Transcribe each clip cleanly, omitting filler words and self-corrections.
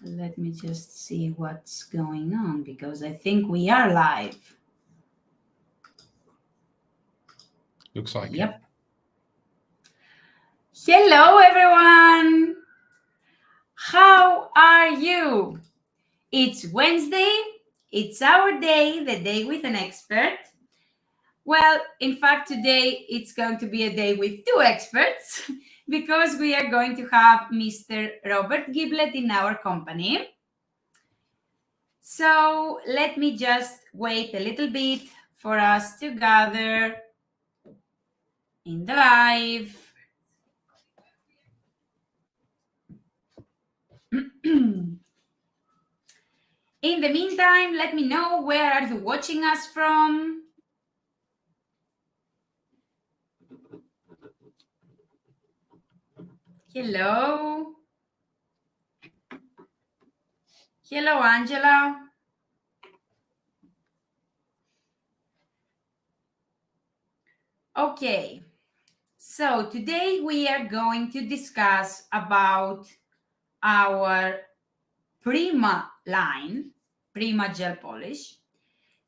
Let me just see what's going on because I think we are live. Looks like Yep. it. Hello, everyone. How are you? It's Wednesday. It's our day, the day with an expert. Well, in fact, today it's going to be a day with two experts because we are going to have Mr. Robert Giblet in our company. So let me just wait a little bit for us to gather in the live. In the meantime, let me know where are you watching us from. Hello. Hello, Angela. Okay, so today we are going to discuss about our Prima line, Prima Gel Polish.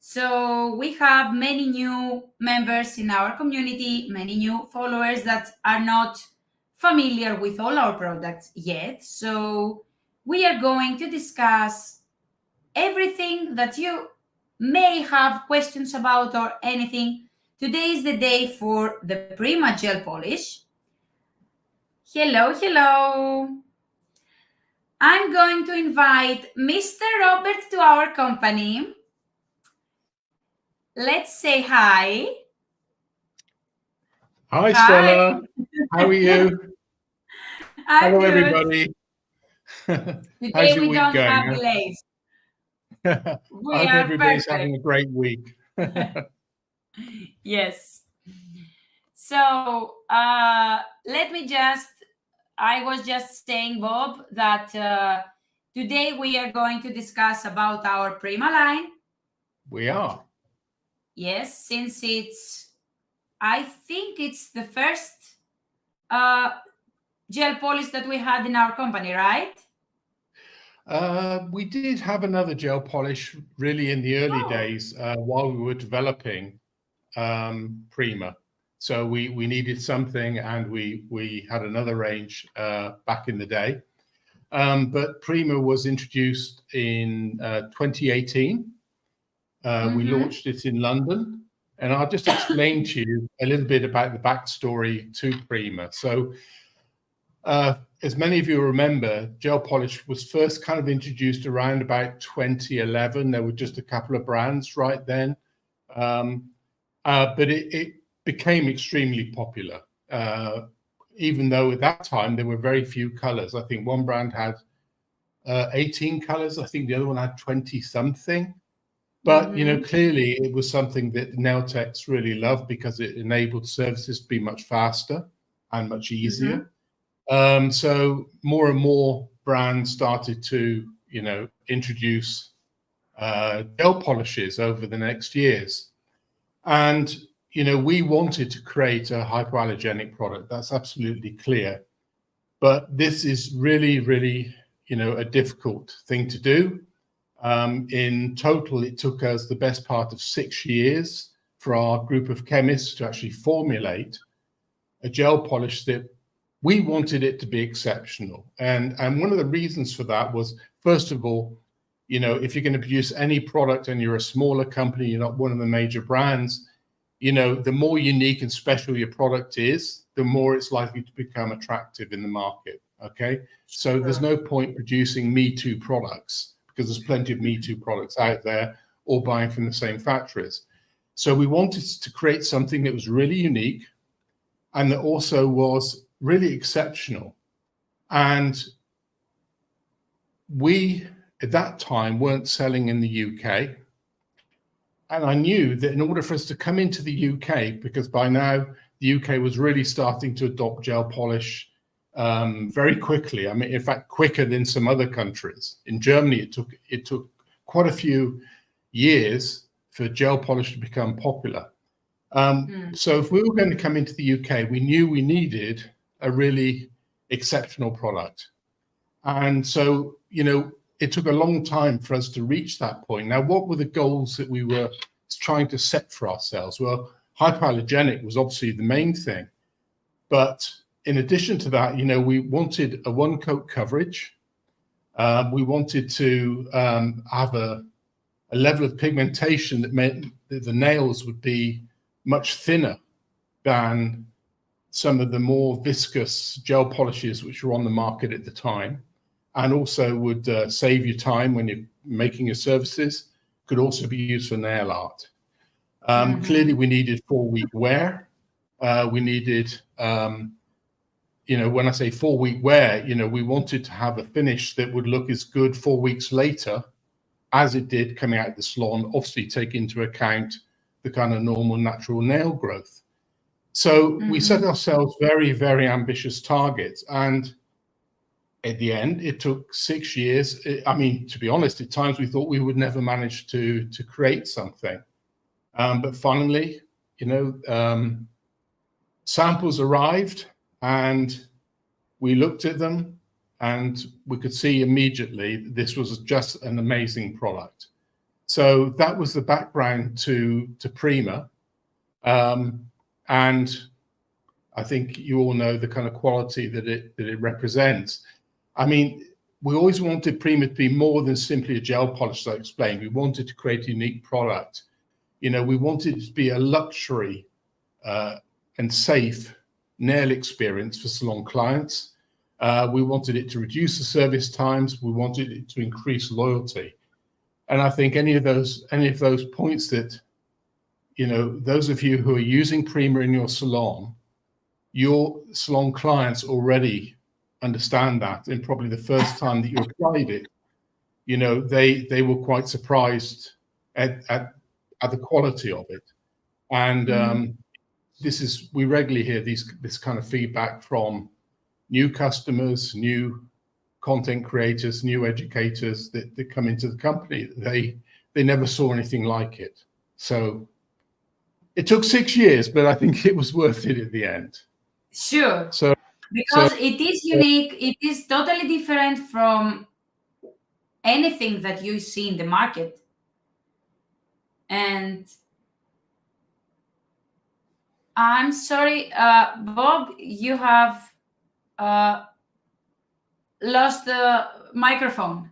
So we have many new members in our community, many new followers that are not familiar with all our products yet. So we are going to discuss everything that you may have questions about or anything. Today is the day for the Prima Gel Polish. Hello, hello. I'm going to invite Mr. Robert to our company. Let's say hi. Hi, Stella. How are you? I'm Hello, good. everybody. Today we don't have delays. I We hope are everybody's perfect. having a great week. Yes. So let me I was just saying, Bob, that today we are going to discuss about our Prima line. We are. Yes, since I think it's the first gel polish that we had in our company, right? We did have another gel polish really in the early days while we were developing Prima. So we needed something, and we had another range back in the day. But Prima was introduced in 2018. We launched it in London, and I'll just explain to you a little bit about the backstory to Prima. So as many of you remember, gel polish was first kind of introduced around about 2011. There were just a couple of brands right then, but it became extremely popular, even though at that time there were very few colors. I think one brand had 18 colors. I think the other one had 20 something. But clearly it was something that nail techs really loved because it enabled services to be much faster and much easier. So more and more brands started to, introduce gel polishes over the next years. And, we wanted to create a hypoallergenic product. That's absolutely clear. But this is really, really, a difficult thing to do. In total, it took us the best part of 6 years for our group of chemists to actually formulate a gel polish that we wanted it to be exceptional. And one of the reasons for that was, first of all, if you're going to produce any product and you're a smaller company, you're not one of the major brands, the more unique and special your product is, the more it's likely to become attractive in the market. Okay. So there's no point producing Me Too products because there's plenty of Me Too products out there, all buying from the same factories. So we wanted to create something that was really unique and that also was really exceptional. And we, at that time, weren't selling in the UK. And I knew that in order for us to come into the UK, because by now the UK was really starting to adopt gel polish very quickly. I mean, in fact, quicker than some other countries. In Germany, it took quite a few years for gel polish to become popular. So if we were going to come into the UK, we knew we needed a really exceptional product. And so, it took a long time for us to reach that point. Now, what were the goals that we were trying to set for ourselves? Well, hypoallergenic was obviously the main thing. But in addition to that, you know, we wanted a one-coat coverage. We wanted to have a level of pigmentation that meant that the nails would be much thinner than some of the more viscous gel polishes which were on the market at the time, and also would save you time when you're making your services, could also be used for nail art. Clearly, we needed 4-week wear. We needed, you know, when I say 4-week wear, you know, we wanted to have a finish that would look as good 4 weeks later as it did coming out of the salon, obviously take into account the kind of normal natural nail growth. So we set ourselves very, very ambitious targets. And at the end, it took 6 years. I mean, to be honest, at times we thought we would never manage to create something. But finally, you know, samples arrived and we looked at them and we could see immediately this was just an amazing product. So that was the background to Prima. And I think you all know the kind of quality that it represents. I mean, we always wanted Prima to be more than simply a gel polish, as I explained. We wanted to create a unique product. You know, we wanted it to be a luxury and safe nail experience for salon clients. We wanted it to reduce the service times. We wanted it to increase loyalty. And I think any of those points that, you know, those of you who are using Prima in your salon clients already understand that. And probably the first time that you applied it, you know, they were quite surprised at the quality of it. And we regularly hear this kind of feedback from new customers, new content creators, new educators that come into the company. They never saw anything like it. So it took 6 years, but I think it was worth it at the end. Sure. Because it is unique. It is totally different from anything that you see in the market. And I'm sorry, Bob, you have lost the microphone.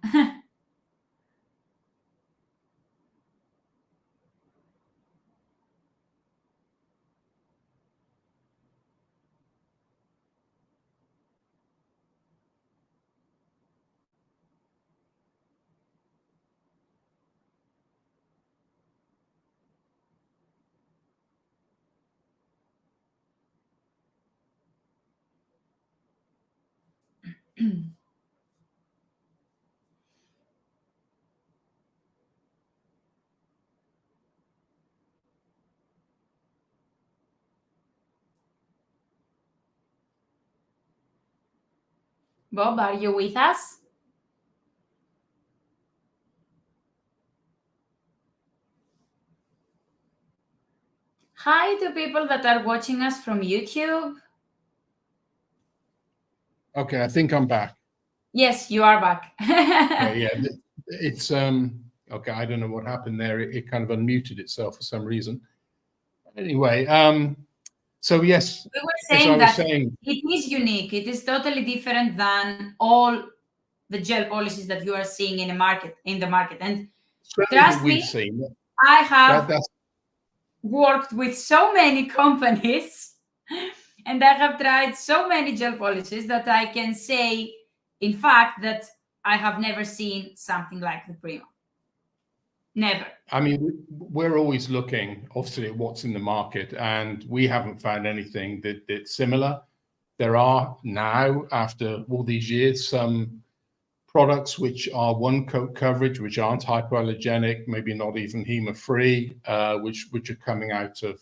Bob, are you with us? Hi to people that are watching us from YouTube. Okay, I think I'm back. Yes, you are back. Okay, yeah, it's okay. I don't know what happened there. It kind of unmuted itself for some reason. Anyway, so yes, we were saying that it is unique. It is totally different than all the gel polishes that you are seeing in the market. And trust me, I have worked with so many companies and I have tried so many gel polishes that I can say, in fact, that I have never seen something like the Prima. Never. I mean, we're always looking, obviously, at what's in the market, and we haven't found anything that's similar. There are now, after all these years, some products which are one-coat coverage, which aren't hypoallergenic, maybe not even HEMA-free, which are coming out of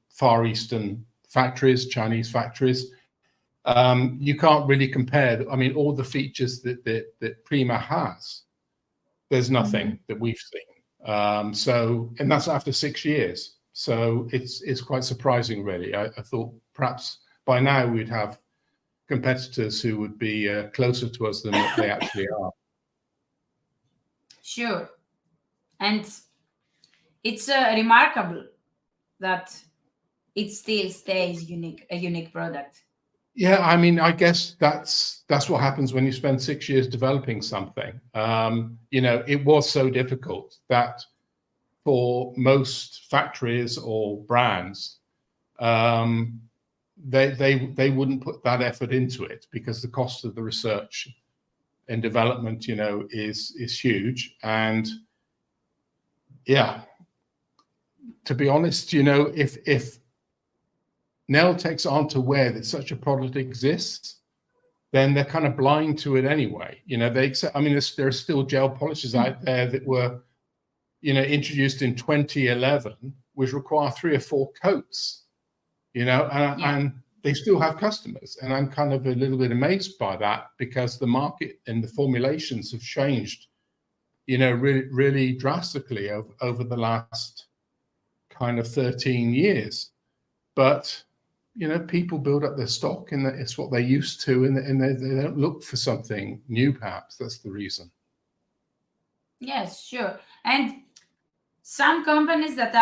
Far Eastern factories, Chinese factories. You can't really compare. I mean, all the features that Prima has, there's nothing that we've seen. And that's after 6 years. So it's quite surprising, really. I thought perhaps by now we'd have competitors who would be closer to us than what they actually are. Sure. And it's remarkable that it still stays unique, a unique product. Yeah, I mean, I guess that's what happens when you spend 6 years developing something. You know, it was so difficult that for most factories or brands, they wouldn't put that effort into it because the cost of the research and development, you know, is huge. And yeah, to be honest, you know, if nail techs aren't aware that such a product exists, then they're kind of blind to it anyway. You know, they accept, I mean, there are still gel polishes out there that were, you know, introduced in 2011, which require 3 or 4 coats, you know, and they still have customers. And I'm kind of a little bit amazed by that because the market and the formulations have changed, you know, really, really drastically over the last kind of 13 years. But you know, people build up their stock and it's what they're used to, and they don't look for something new, perhaps. That's the reason. Yes, sure. And some companies that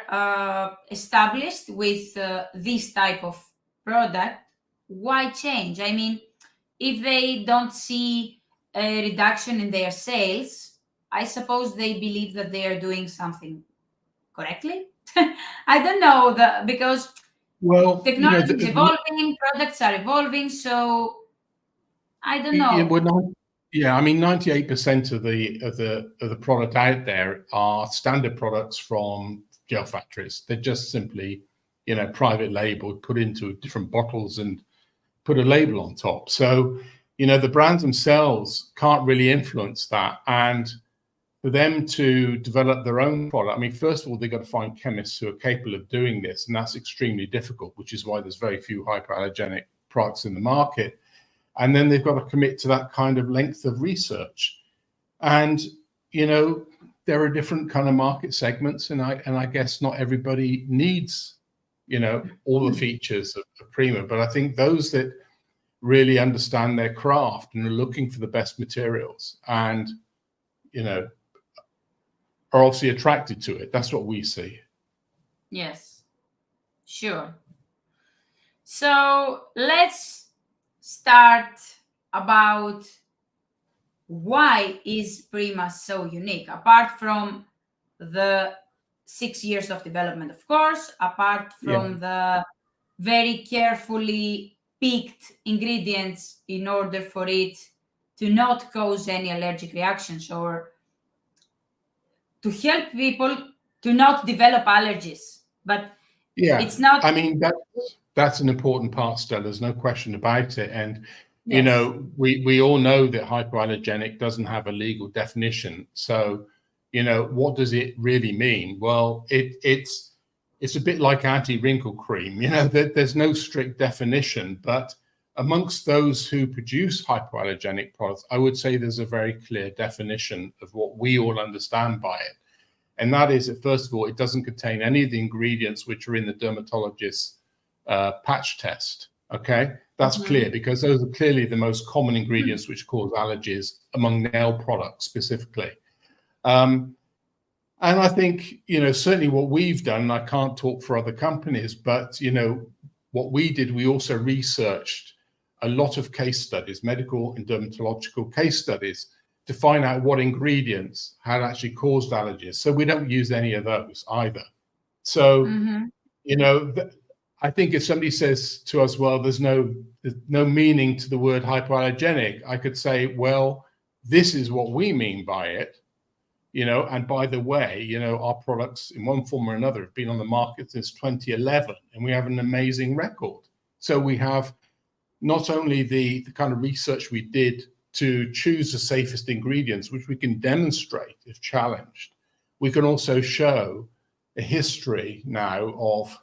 are established with this type of product, why change? I mean, if they don't see a reduction in their sales, I suppose they believe that they are doing something correctly. I don't know, because Well, you know, technology is evolving, products are evolving, so I don't know. yeah, I mean, 98% of the product out there are standard products from gel factories. They're just simply, you know, private labeled, put into different bottles and put a label on top. So, you know, the brands themselves can't really influence that. And for them to develop their own product, I mean, first of all, they've got to find chemists who are capable of doing this, and that's extremely difficult, which is why there's very few hypoallergenic products in the market. And then they've got to commit to that kind of length of research. And, you know, there are different kind of market segments, and I guess not everybody needs, you know, all the features of Prima, but I think those that really understand their craft and are looking for the best materials and, you know, are obviously attracted to it. That's what we see. Yes, sure. So let's start about why is Prima so unique, apart from the 6 years of development, of course, apart from the very carefully picked ingredients in order for it to not cause any allergic reactions or to help people to not develop allergies. But it's not. I mean, that's an important part, Stella. There's no question about it. And Yes. you know, we all know that hypoallergenic doesn't have a legal definition. So, you know, what does it really mean? Well, it's a bit like anti-wrinkle cream. You know, there's no strict definition, but amongst those who produce hypoallergenic products, I would say there's a very clear definition of what we all understand by it. And that is that, first of all, it doesn't contain any of the ingredients which are in the dermatologist's patch test. Okay, that's clear because those are clearly the most common ingredients which cause allergies among nail products specifically. And I think, you know, certainly what we've done, and I can't talk for other companies, but, you know, what we did, we also researched a lot of case studies, medical and dermatological case studies, to find out what ingredients had actually caused allergies. So we don't use any of those either. So, you know, I think if somebody says to us, well, there's no meaning to the word hypoallergenic, I could say, well, this is what we mean by it. You know, and by the way, you know, our products in one form or another have been on the market since 2011, and we have an amazing record. So we have not only the kind of research we did to choose the safest ingredients, which we can demonstrate if challenged, we can also show a history now of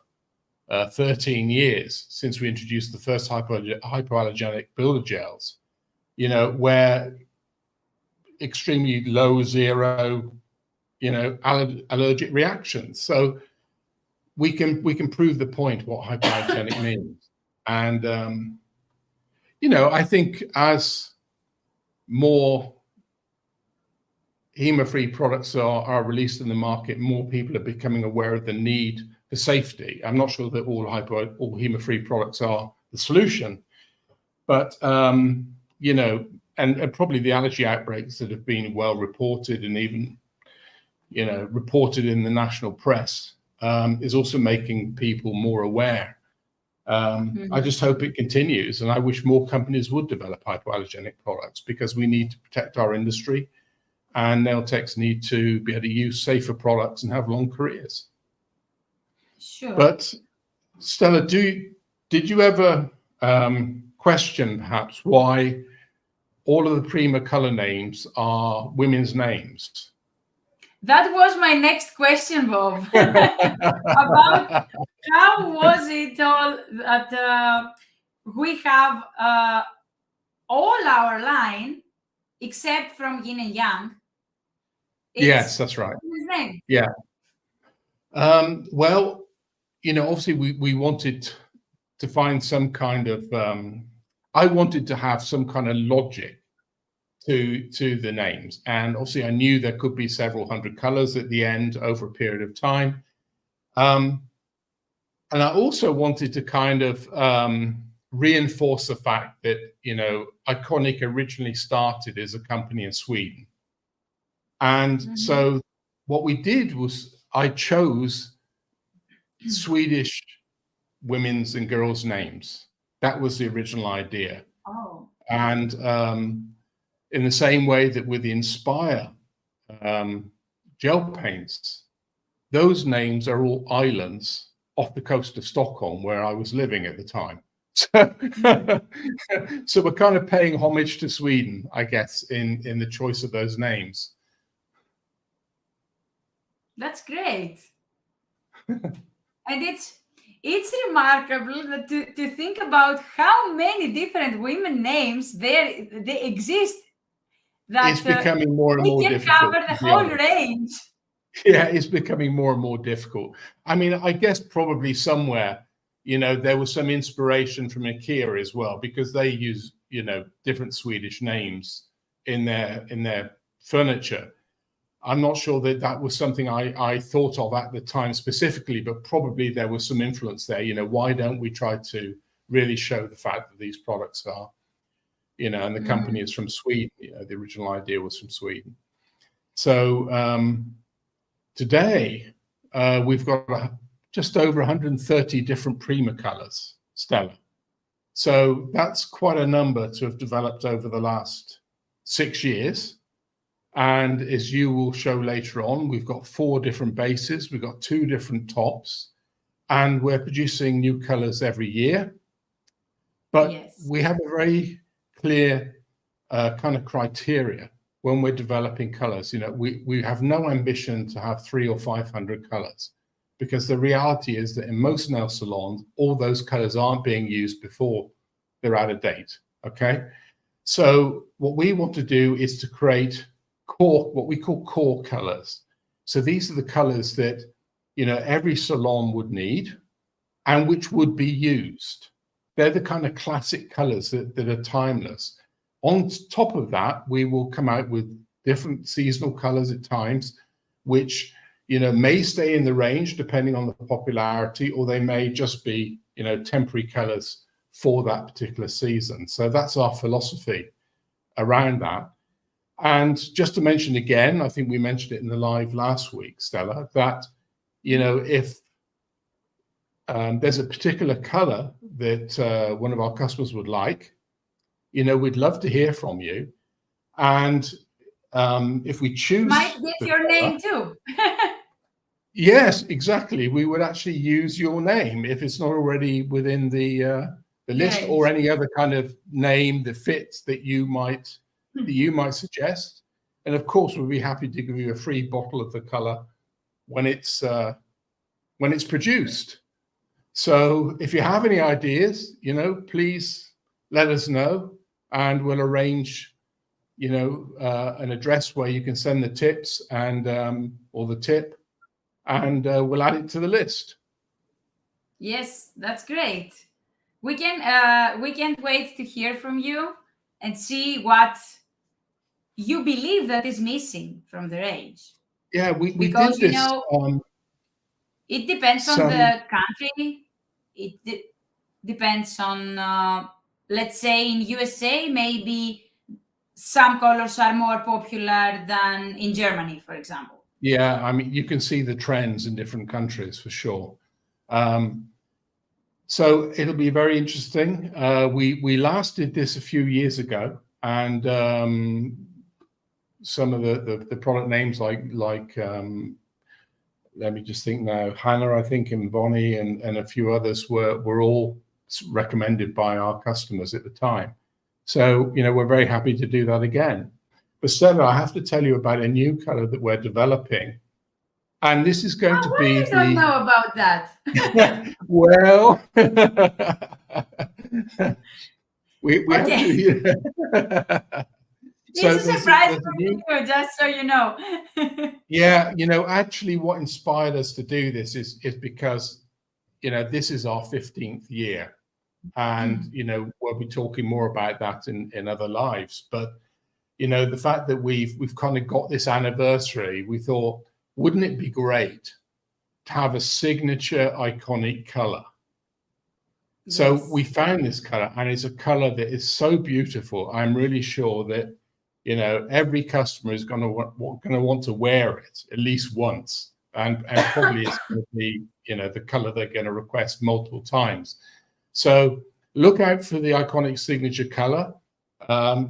13 years since we introduced the first hypoallergenic builder gels, you know, where extremely low, zero, you know, allergic reactions. So we can prove the point what hypoallergenic means. And you know, I think as more HEMA-free products are released in the market, more people are becoming aware of the need for safety. I'm not sure that all HEMA-free products are the solution, but you know, and probably the allergy outbreaks that have been well reported and even, you know, reported in the national press is also making people more aware. I just hope it continues, and I wish more companies would develop hypoallergenic products, because we need to protect our industry, and nail techs need to be able to use safer products and have long careers. Sure. But Stella, did you ever question perhaps why all of the Prima color names are women's names? That was my next question, Bob. About how was it all that we have all our line, except from yin and yang. Yes, that's right. His name. Yeah. Well, you know, obviously we wanted to find some kind of, I wanted to have some kind of logic to the names. And obviously I knew there could be several hundred colors at the end over a period of time. And I also wanted to kind of reinforce the fact that, you know, Iconic originally started as a company in Sweden. And so what we did was I chose Swedish women's and girls' names. That was the original idea. Oh. And in the same way that with the Inspire gel paints, those names are all islands off the coast of Stockholm, where I was living at the time. So we're kind of paying homage to Sweden, I guess, in the choice of those names. That's great. And it's remarkable that to think about how many different women names they exist. That it's becoming more and more difficult. We can cover the whole range. Yeah, it's becoming more and more difficult. I mean, I guess probably somewhere, you know, there was some inspiration from IKEA as well, because they use, you know, different Swedish names in their furniture. I'm not sure that that was something I thought of at the time specifically, but probably there was some influence there. You know, why don't we try to really show the fact that these products are, you know, and the company is from Sweden. You know, the original idea was from Sweden. So today we've got just over 130 different Prima colors, Stella. So that's quite a number to have developed over the last 6 years. And as you will show later on, we've got 4 different bases, we've got 2 different tops, and we're producing new colors every year. But yes, we have a very clear kind of criteria when we're developing colors. You know, we have no ambition to have 300 or 500 colors, because the reality is that in most nail salons, all those colors aren't being used before they're out of date. Okay, so what we want to do is to create core, what we call core colors. So these are the colors that, you know, every salon would need and which would be used. They're the kind of classic colors that are timeless. On top of that, we will come out with different seasonal colors at times, which, you know, may stay in the range depending on the popularity, or they may just be, you know, temporary colors for that particular season. So that's our philosophy around that. And just to mention again, I think we mentioned it in the live last week, Stella, that, you know, if there's a particular color that one of our customers would like, you know, we'd love to hear from you. And if we choose, might get your name too. Yes, exactly. We would actually use your name if it's not already within the list, or any other kind of name that fits that you might suggest. And of course, we'll be happy to give you a free bottle of the color when it's produced. So if you have any ideas, you know, please let us know, and we'll arrange, you know, an address where you can send the tips and or the tip, and we'll add it to the list. Yes, that's great. We can't wait to hear from you and see what you believe that is missing from the range? Yeah, we Because, did this it depends on some. the country. It depends on, let's say in USA, maybe some colors are more popular than in Germany, for example. Yeah, I mean, you can see the trends in different countries for sure. So it'll be very interesting. We last did this a few years ago, and some of the product names like let me just think now, Hannah, I think, and Bonnie, and a few others were all recommended by our customers at the time. So, we're very happy to do that again. But Stella, I have to tell you about a new color that we're developing. And this is going to Oh, be I don't know about that. well, we have Okay. to. So It's a surprise there's for a me new, too, just so you know. yeah, actually what inspired us to do this is because, this is our 15th year. And, we'll be talking more about that in other lives. But, the fact that we've kind of got this anniversary, we thought, wouldn't it be great to have a signature iconic color? So Yes. we found this color, and it's a color that is so beautiful. I'm really sure that, every customer is going to want to wear it at least once. And probably it's going to be, the color they're going to request multiple times. So look out for the iconic signature color.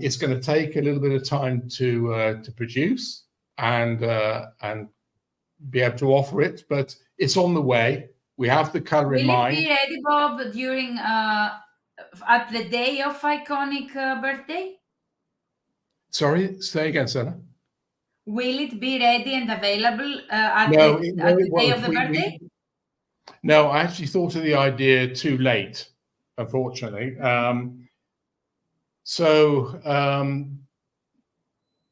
It's going to take a little bit of time to produce and be able to offer it, but it's on the way. We have the color in Will it mind. be ready, Bob, during at the day of iconic birthday? Sorry, say again, Sarah. Will it be ready and available at No, the it day won't. of the birthday? No, I actually thought of the idea too late, unfortunately.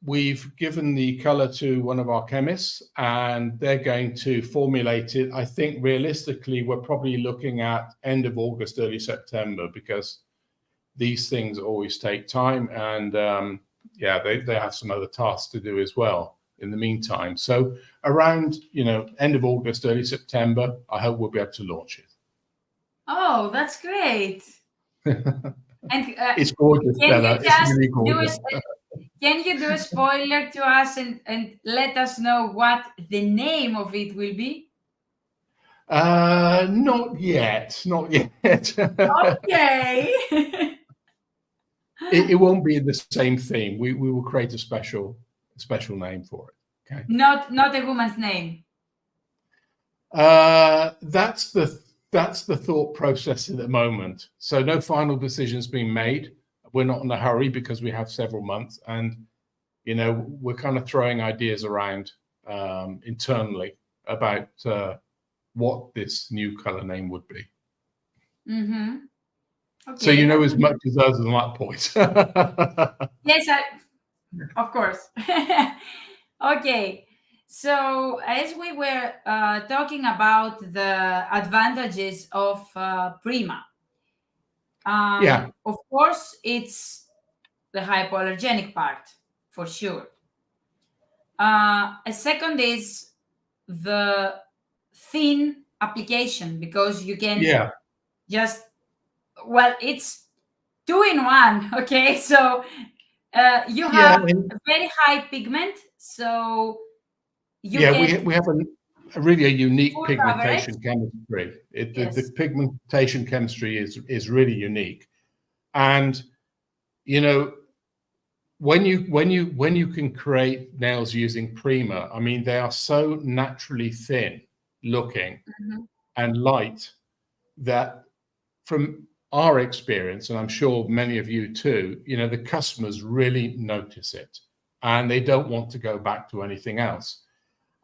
We've given the color to one of our chemists, and they're going to formulate it. I think realistically, we're probably looking at end of August, early September, because these things always take time, and they have some other tasks to do as well in the meantime. So around end of August, early September, I hope we'll be able to launch it. Oh, that's great! And it's gorgeous, can Stella. you just It's really gorgeous. Can you do a spoiler to us and let us know what the name of it will be? Not yet. Okay. It won't be the same theme. We will create a special name for it. Okay. Not a woman's name. That's the thought process at the moment. So no final decision's been made. We're not in a hurry because we have several months, and we're kind of throwing ideas around internally about what this new color name would be. Mm-hmm. Okay, so as much as us on that point. Yes, of course. Okay. So as we were talking about the advantages of Prima, of course, it's the hypoallergenic part, for sure. A second is the thin application, because you can just, it's 2-in-1. Okay, so you have a very high pigment, so you get we have a really unique full pigmentation coverage. chemistry. Yes. The pigmentation chemistry is really unique, and when you can create nails using Prima, I mean, they are so naturally thin looking and light that, from our experience, and I'm sure many of you too, the customers really notice it, and they don't want to go back to anything else.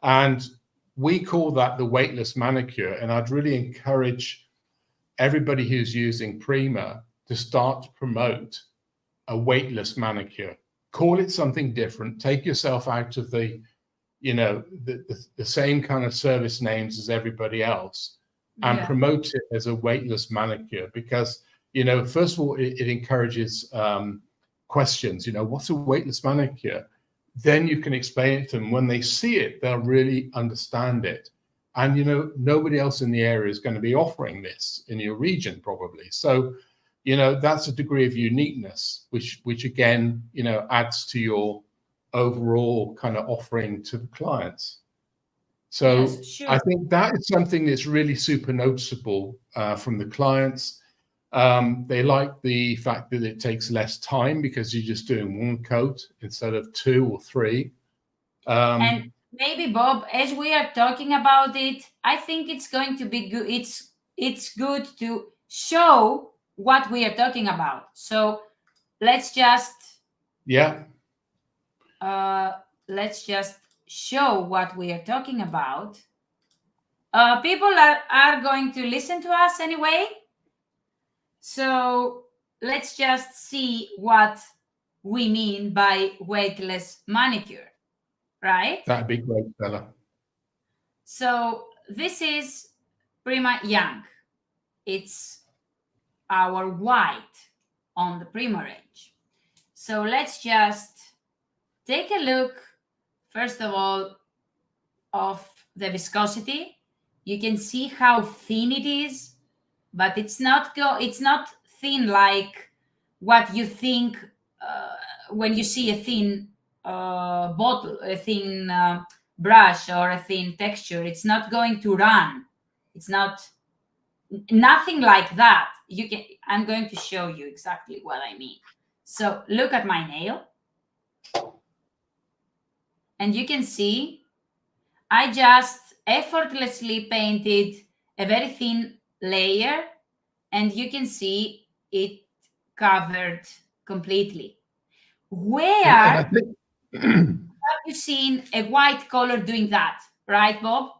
And we call that the weightless manicure. And I'd really encourage everybody who's using Prima to start to promote a weightless manicure. Call it something different. Take yourself out of the same kind of service names as everybody else, and promote it as a weightless manicure, because, first of all, it encourages questions. What's a weightless manicure? then you can explain it to them. When they see it, they'll really understand it. And, you know, nobody else in the area is going to be offering this in your region, probably. So, you know, that's a degree of uniqueness, which again, you know, adds to your overall kind of offering to the clients. So Yes, sure. I think that is something that's really super noticeable from the clients. They like the fact that it takes less time because you're just doing one coat instead of 2 or 3. And maybe, Bob, as we are talking about it, I think it's going to be good. It's good to show what we are talking about. So let's just Yeah. let's just show what we are talking about. People are going to listen to us anyway. So let's just see what we mean by weightless manicure, right? That'd be great, Stella. So this is Prima Young. It's our white on the Prima range. So let's just take a look, first of all, of the viscosity. You can see how thin it is, but it's not thin like what you think when you see a thin bottle, a thin brush or a thin texture. It's not going to run. It's nothing like that. I'm going to show you exactly what I mean. So look at my nail, and you can see I just effortlessly painted a very thin layer, and you can see it covered completely. Where And I have think you seen a white color doing that? Right, Bob?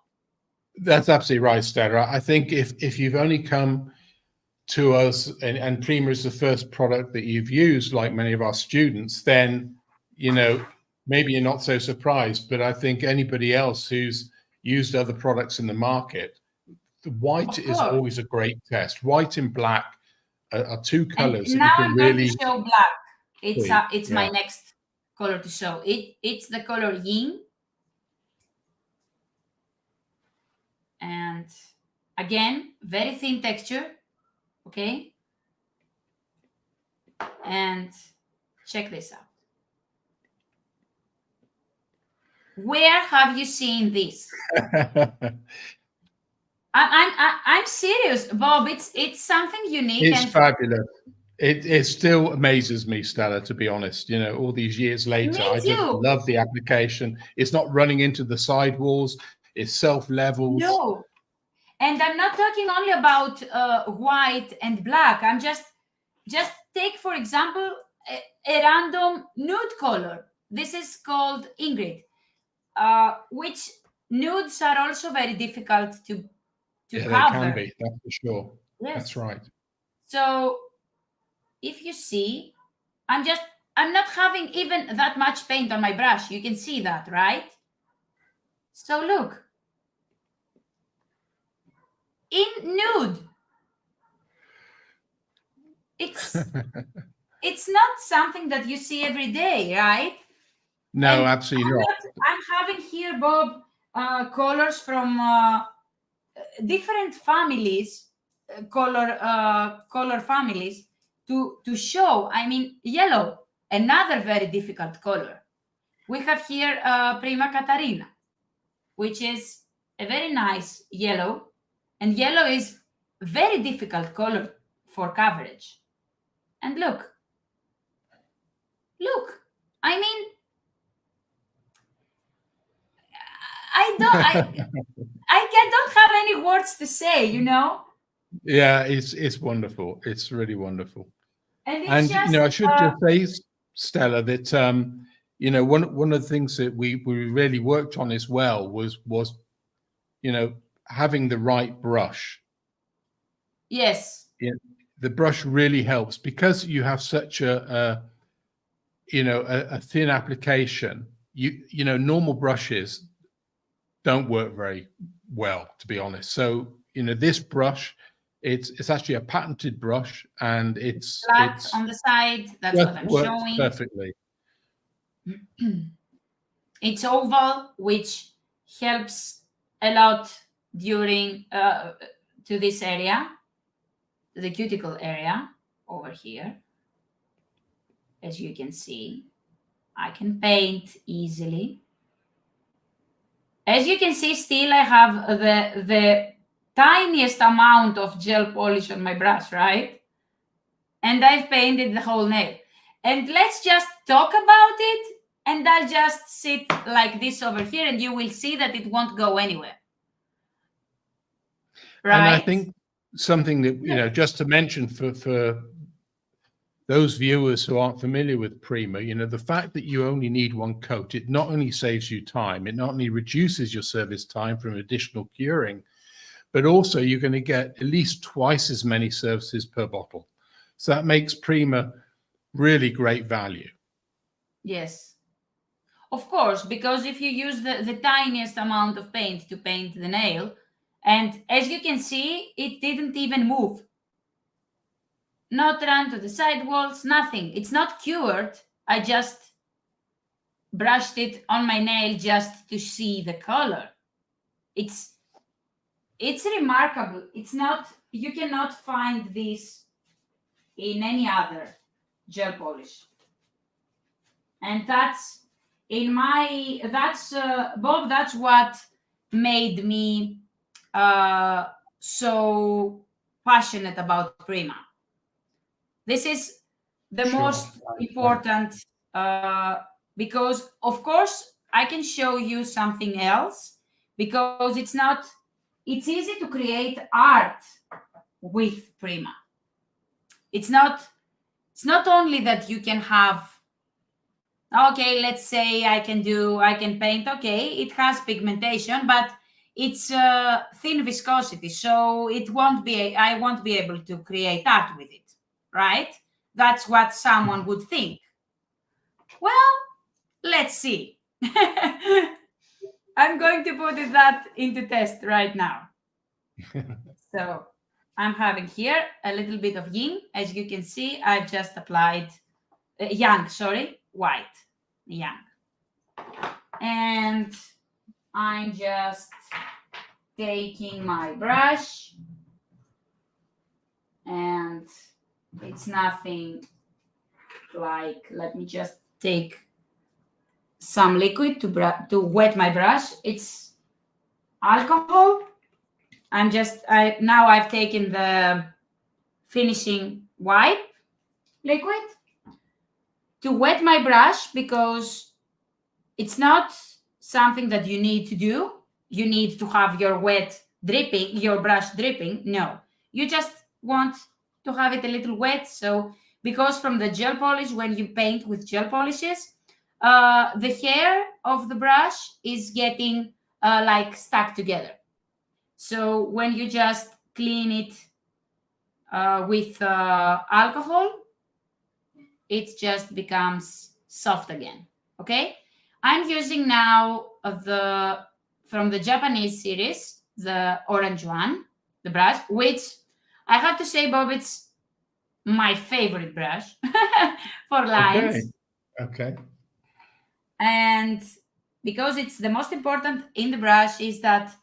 that's absolutely right, Stella. I think if you've only come to us and Prima is the first product that you've used, like many of our students, then, you know, maybe you're not so surprised. But I think anybody else who's used other products in the market, the white Of is course. always a great test. White and black are two colors And that you now can I'm going really to show black. see. It's Yeah. my next color to show. It's the color yin. And again, very thin texture. Okay. And check this out. Where have you seen this? I'm serious, Bob. It's something unique. It's And fabulous. It still amazes me, Stella, to be honest. You know, all these years later, me I just too. love the application. It's not running into the sidewalls. It's self-levels. No. And I'm not talking only about white and black. I'm just take, for example, a random nude color. This is called Ingrid, which nudes are also very difficult to Yeah, they can cover. be. That's for sure. That's Yes. right. So if you see, I'm not having even that much paint on my brush. You can see that, right? So look, in nude, it's not something that you see every day, right? No, And absolutely not. I'm having here, Bob, colors from different families, color families to show. I mean, yellow, another very difficult color. We have here Prima Catarina, which is a very nice yellow, and yellow is very difficult color for coverage. And look, I mean, I don't have any words to say, you know. Yeah, it's wonderful. It's really wonderful. And it's And you just know, I should just say, Stella, that you know, one of the things that we really worked on as well was you know, having the right brush. yes, Yeah, the brush really helps because you have such a you know a thin application. You know, normal brushes don't work very well, to be honest. So you know, this brush, it's actually a patented brush, and flat on the side. That's what I'm works showing. perfectly. It's oval, which helps a lot during to this area, the cuticle area over here. As you can see, I can paint easily. As you can see, still I have the tiniest amount of gel polish on my brush, right? And I've painted the whole nail. And let's just talk about it, and I'll just sit like this over here, and you will see that it won't go anywhere. Right? And I think something that, you know, just to mention for those viewers who aren't familiar with Prima, you know, the fact that you only need one coat, it not only saves you time, it not only reduces your service time from additional curing, but also you're going to get at least twice as many services per bottle. So that makes Prima really great value. Yes. Of course, because if you use the tiniest amount of paint to paint the nail, and as you can see, it didn't even move. Not run to the side walls, nothing. It's not cured. I just brushed it on my nail just to see the color. It's remarkable. It's not, you cannot find this in any other gel polish. And that's Bob, that's what made me so passionate about Prima. This is the most important, because of course I can show you something else, because it's easy to create art with Prima. It's not only that you can have, okay, let's say I can paint, okay, it has pigmentation, but it's thin viscosity, so I won't be able to create art with it, right? That's what someone would think. Well, let's see. I'm going to put that into test right now. So I'm having here a little bit of yin. As you can see, I've just applied yang, white, yang. And I'm just taking my brush, and it's nothing like, let me just take some liquid to wet my brush. It's alcohol. Now I've taken the finishing wipe liquid to wet my brush, because it's not something that you need to do. You need to have your brush dripping. No, you just want to have it a little wet. So, because from the gel polish, when you paint with gel polishes, the hair of the brush is getting like stuck together. So when you just clean it with alcohol, it just becomes soft again. Okay, I'm using now from the Japanese series, the orange one, the brush, which I have to say, Bob, it's my favorite brush for lines. Okay. And because it's the most important in the brush is that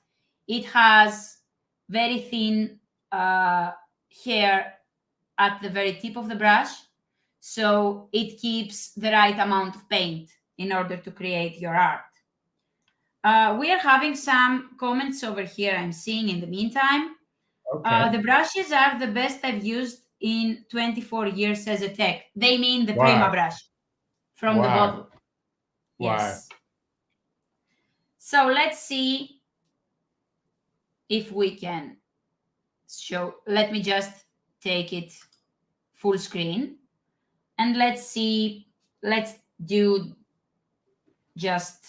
it has very thin hair at the very tip of the brush, so it keeps the right amount of paint in order to create your art. We are having some comments over here I'm seeing in the meantime. Okay. The brushes are the best I've used in 24 years as a tech. They mean the Prima brush from the bottle. Yes. Wow. So let's see if we can show. Let me just take it full screen, and let's do just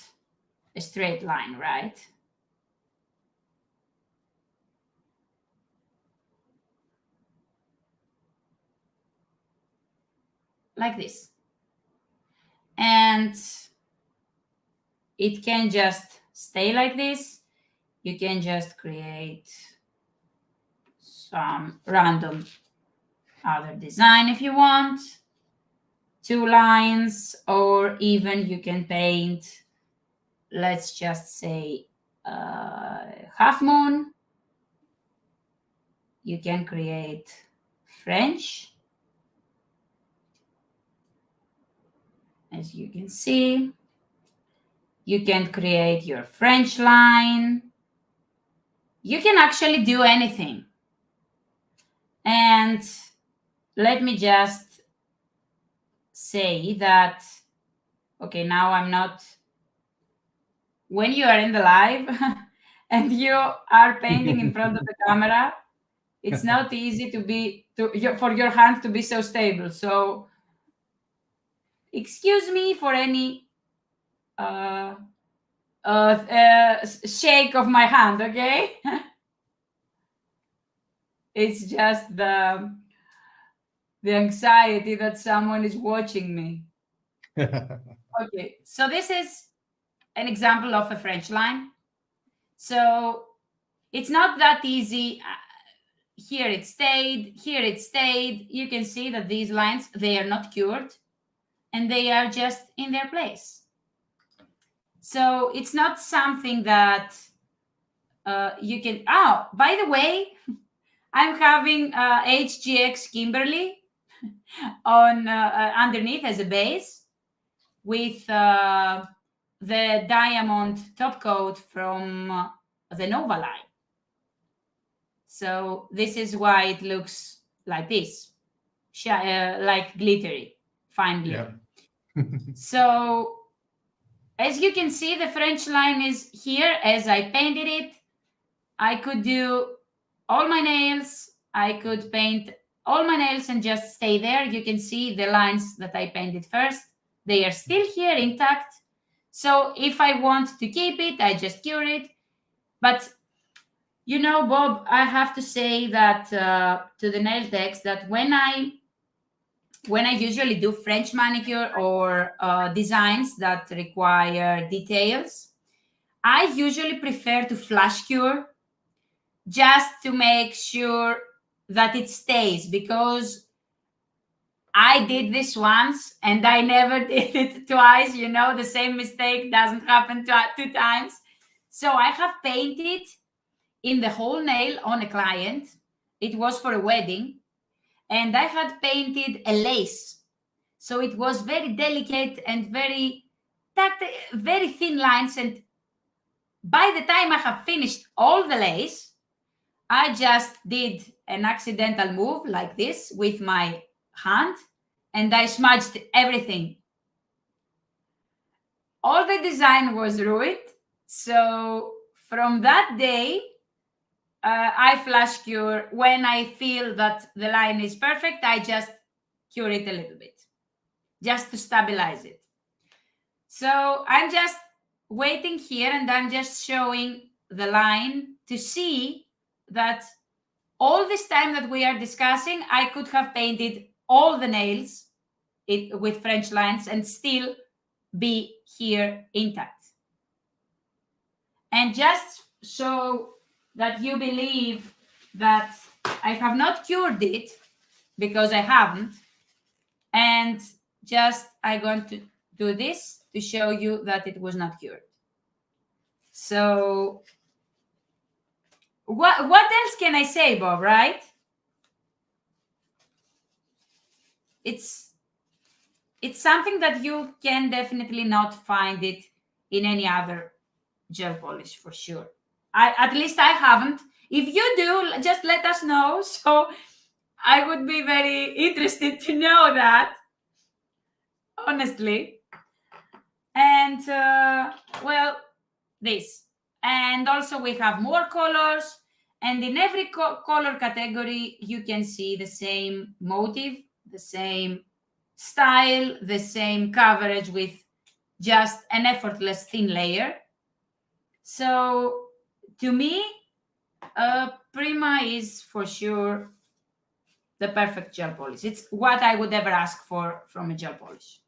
a straight line, right? Like this. And it can just stay like this. You can just create some random other design if you want. 2 lines, or even you can paint let's just say half moon. You can create French, as you can see. You can create your French line. You can actually do anything. And let me just say that, okay, now I'm not, when you are in the live and you are painting in front of the camera, it's not easy for your hand to be so stable. So excuse me for any shake of my hand, okay? It's just the anxiety that someone is watching me. Okay, so this is an example of a French line. So it's not that easy. Here it stayed, here it stayed. You can see that these lines, they are not cured and they are just in their place. So it's not something that you can, oh, by the way, I'm having HGX Kimberly on underneath as a base with the diamond top coat from the Nova line. So this is why it looks like this, like glittery, fine glitter. Yeah. So as you can see, the French line is here as I painted it. I could do all my nails. I could paint all my nails and just stay there. You can see the lines that I painted first. They are still here intact. So if I want to keep it, I just cure it. But you know, Bob, I have to say that to the nail techs that when I usually do French manicure or designs that require details, I usually prefer to flash cure just to make sure that it stays, because I did this once and I never did it twice. You know, the same mistake doesn't happen two times. So I have painted in the whole nail on a client. It was for a wedding. And I had painted a lace. So it was very delicate and very thin lines. And by the time I have finished all the lace, I just did an accidental move like this with my hand and I smudged everything. All the design was ruined. So from that day, I flash cure. When I feel that the line is perfect, I just cure it a little bit, just to stabilize it. So I'm just waiting here and I'm just showing the line to see that all this time that we are discussing, I could have painted all the nails with French lines and still be here intact. And just so that you believe that I have not cured it, because I haven't, and just I'm going to do this to show you that it was not cured. So what else can I say, Bob, right? It's something that you can definitely not find it in any other gel polish, for sure. At least I haven't. If you do, just let us know. So I would be very interested to know that, honestly. And well, this. And also we have more colors. And in every color category, you can see the same motif, the same style, the same coverage with just an effortless thin layer. So to me, Prima is for sure the perfect gel polish. It's what I would ever ask for from a gel polish.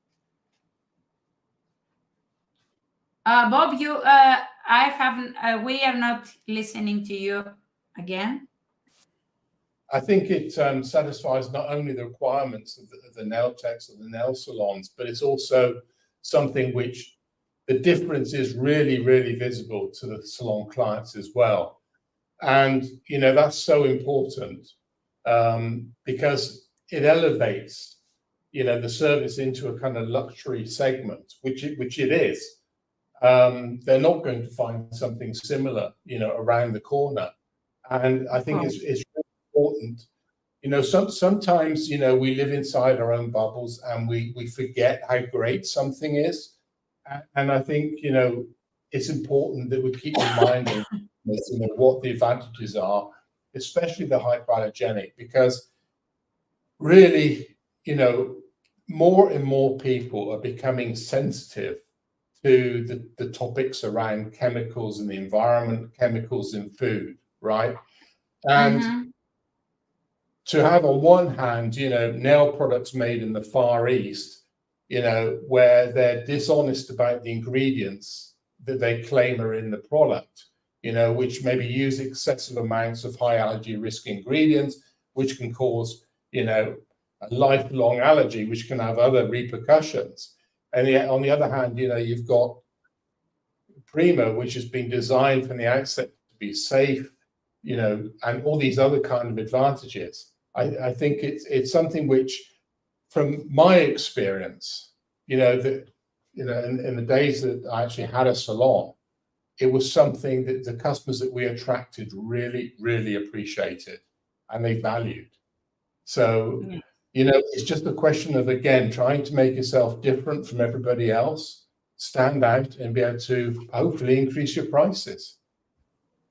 Bob, I haven't. We are not listening to you again. I think it satisfies not only the requirements of the nail techs or the nail salons, but it's also something which the difference is really, really visible to the salon clients as well. And, that's so important because it elevates, the service into a kind of luxury segment, which it is. They're not going to find something similar, around the corner. And I think it's really important. Sometimes, we live inside our own bubbles and we forget how great something is. And I think, it's important that we keep reminding what the advantages are, especially the hypoallergenic, because really, more and more people are becoming sensitive to the topics around chemicals in the environment, chemicals in food, right? And to have on one hand, nail products made in the Far East, where they're dishonest about the ingredients that they claim are in the product, which maybe use excessive amounts of high allergy risk ingredients, which can cause, a lifelong allergy, which can have other repercussions. And yet, on the other hand, you've got Prima, which has been designed from the outset to be safe, and all these other kind of advantages. I think it's something which, from my experience, in the days that I actually had a salon, it was something that the customers that we attracted really, really appreciated and they valued. So, it's just a question of, again, trying to make yourself different from everybody else, stand out, and be able to hopefully increase your prices.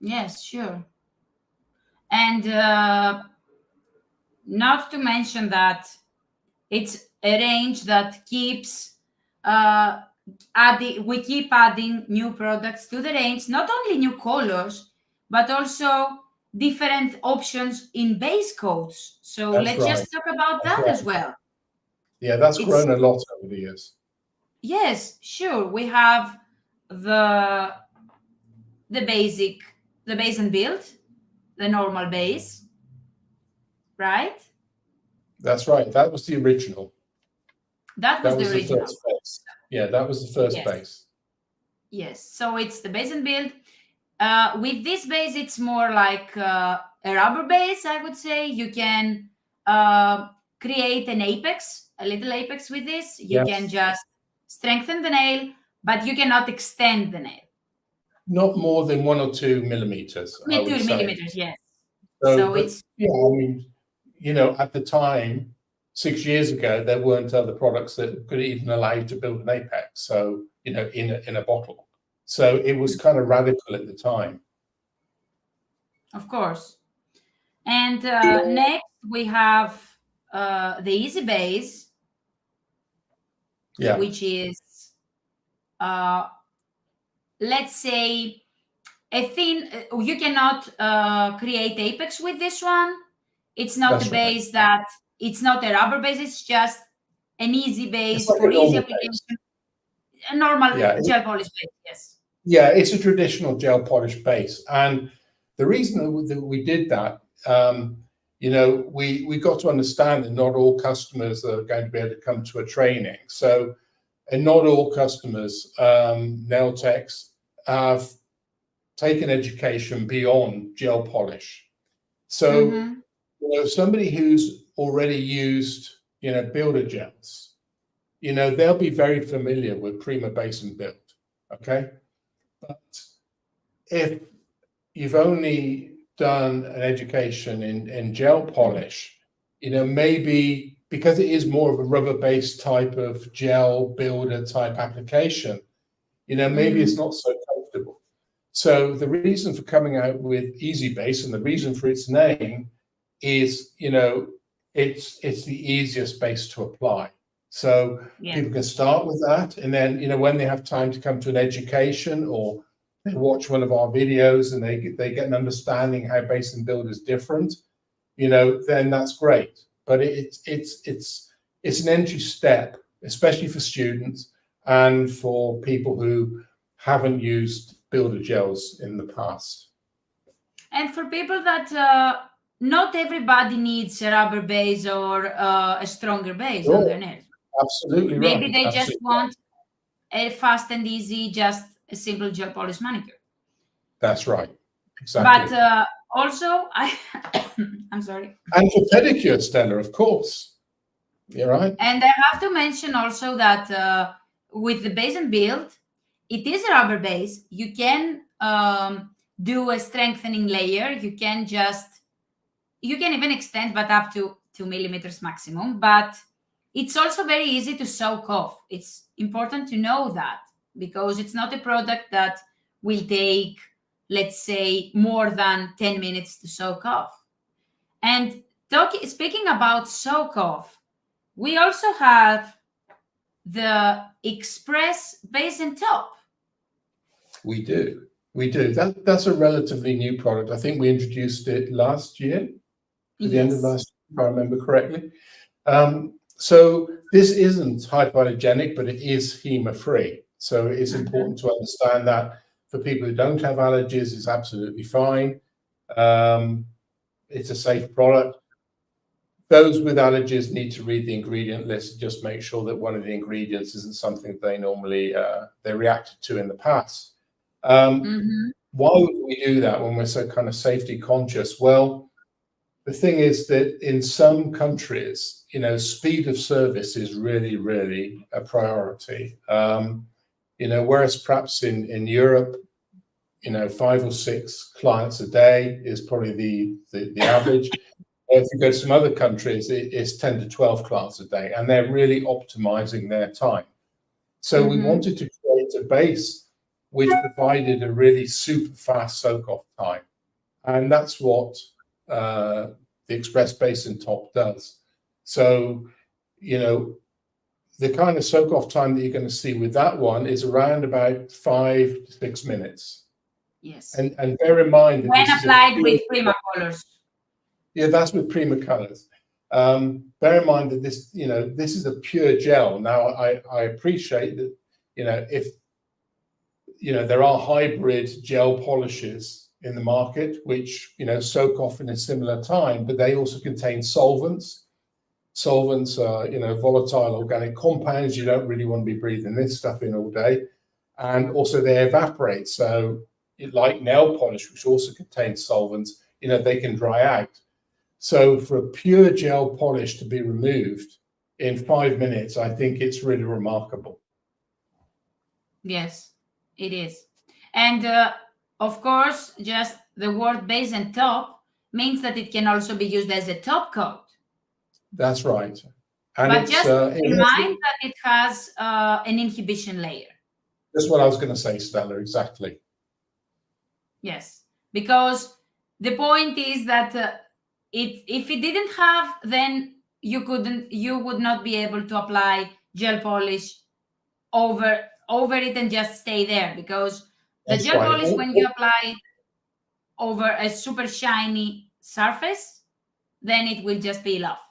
Yes, sure. And not to mention that it's a range that keeps we keep adding new products to the range, not only new colors, but also different options in base coats. So let's just talk about that as well. Yeah, that's grown a lot over the years. Yes, sure. We have the basic, the base and build, the normal base, right? That's right. That was the original. That was the original. First base. Yeah, that was the first base. Yes. So it's the base and build. With this base, it's more like a rubber base, I would say. You can create an apex, a little apex with this. You can just strengthen the nail, but you cannot extend the nail. Not more than 1 or 2 millimeters. 2 millimeters, yes. So it's, I mean, at the time, 6 years ago, there weren't other products that could even allow you to build an apex. So, in a bottle. So it was kind of radical at the time. Of course. And next we have the easy base, which is, let's say, a thin. You cannot create apex with this one. It's not a base that. It's not a rubber base. It's just an easy base for easy application. A normal gel polish base. Yes. Yeah, it's a traditional gel polish base, and the reason that we did that, we got to understand that not all customers are going to be able to come to a training. So, and not all customers, nail techs, have taken education beyond gel polish. So, somebody who's already used, builder gels, they'll be very familiar with Prima base and build. Okay. But if you've only done an education in gel polish, maybe because it is more of a rubber-based type of gel builder type application, maybe it's not so comfortable. So the reason for coming out with Easy Base and the reason for its name is, it's the easiest base to apply. So people can start with that, and then when they have time to come to an education or they watch one of our videos and they get an understanding how base and build is different, then that's great. But it's an entry step, especially for students and for people who haven't used builder gels in the past. And for people that not everybody needs a rubber base or a stronger base on their nails. Absolutely Maybe right. they just want a fast and easy, just a simple gel polish manicure. That's right. Exactly. But also, I'm sorry. And for pedicure, Stella, of course. You're right. And I have to mention also that with the base and build, it is a rubber base. You can do a strengthening layer. You can even extend, but up to 2 millimeters maximum. But it's also very easy to soak off. It's important to know that, because it's not a product that will take, let's say, more than 10 minutes to soak off. And speaking about soak off, we also have the Express base and top. We do. We do. That's a relatively new product. I think we introduced it last year, at the end of last year, if I remember correctly. So this isn't hypoallergenic, but it is HEMA-free. So it's important to understand that for people who don't have allergies, it's absolutely fine. It's a safe product. Those with allergies need to read the ingredient list and just make sure that one of the ingredients isn't something they normally they reacted to in the past. Why would we do that when we're so kind of safety conscious? Well, the thing is that in some countries, speed of service is really, really a priority. Whereas perhaps in Europe, 5 or 6 clients a day is probably the average. If you go to some other countries, it's 10 to 12 clients a day, and they're really optimizing their time. So we wanted to create a base which provided a really super fast soak-off time. And that's what the Express Base and Top does. So, the kind of soak-off time that you're going to see with that one is around about 5 to 6 minutes. Yes. And bear in mind that when applied with Prima colors. Yeah, that's with Prima colors. Bear in mind that this is a pure gel. Now, I appreciate that, if there are hybrid gel polishes in the market, which, soak off in a similar time, but they also contain solvents. Solvents are, volatile organic compounds. You don't really want to be breathing this stuff in all day. And also they evaporate. So like nail polish, which also contains solvents, they can dry out. So for a pure gel polish to be removed in 5 minutes, I think it's really remarkable. Yes, it is. And of course, just the word base and top means that it can also be used as a top coat. That's right. And but just keep in mind that it has an inhibition layer. That's what I was going to say, Stella, exactly. Yes, because the point is that if it didn't have, then you would not be able to apply gel polish over it and just stay there, because the gel polish, when you apply it over a super shiny surface, then it will just peel off.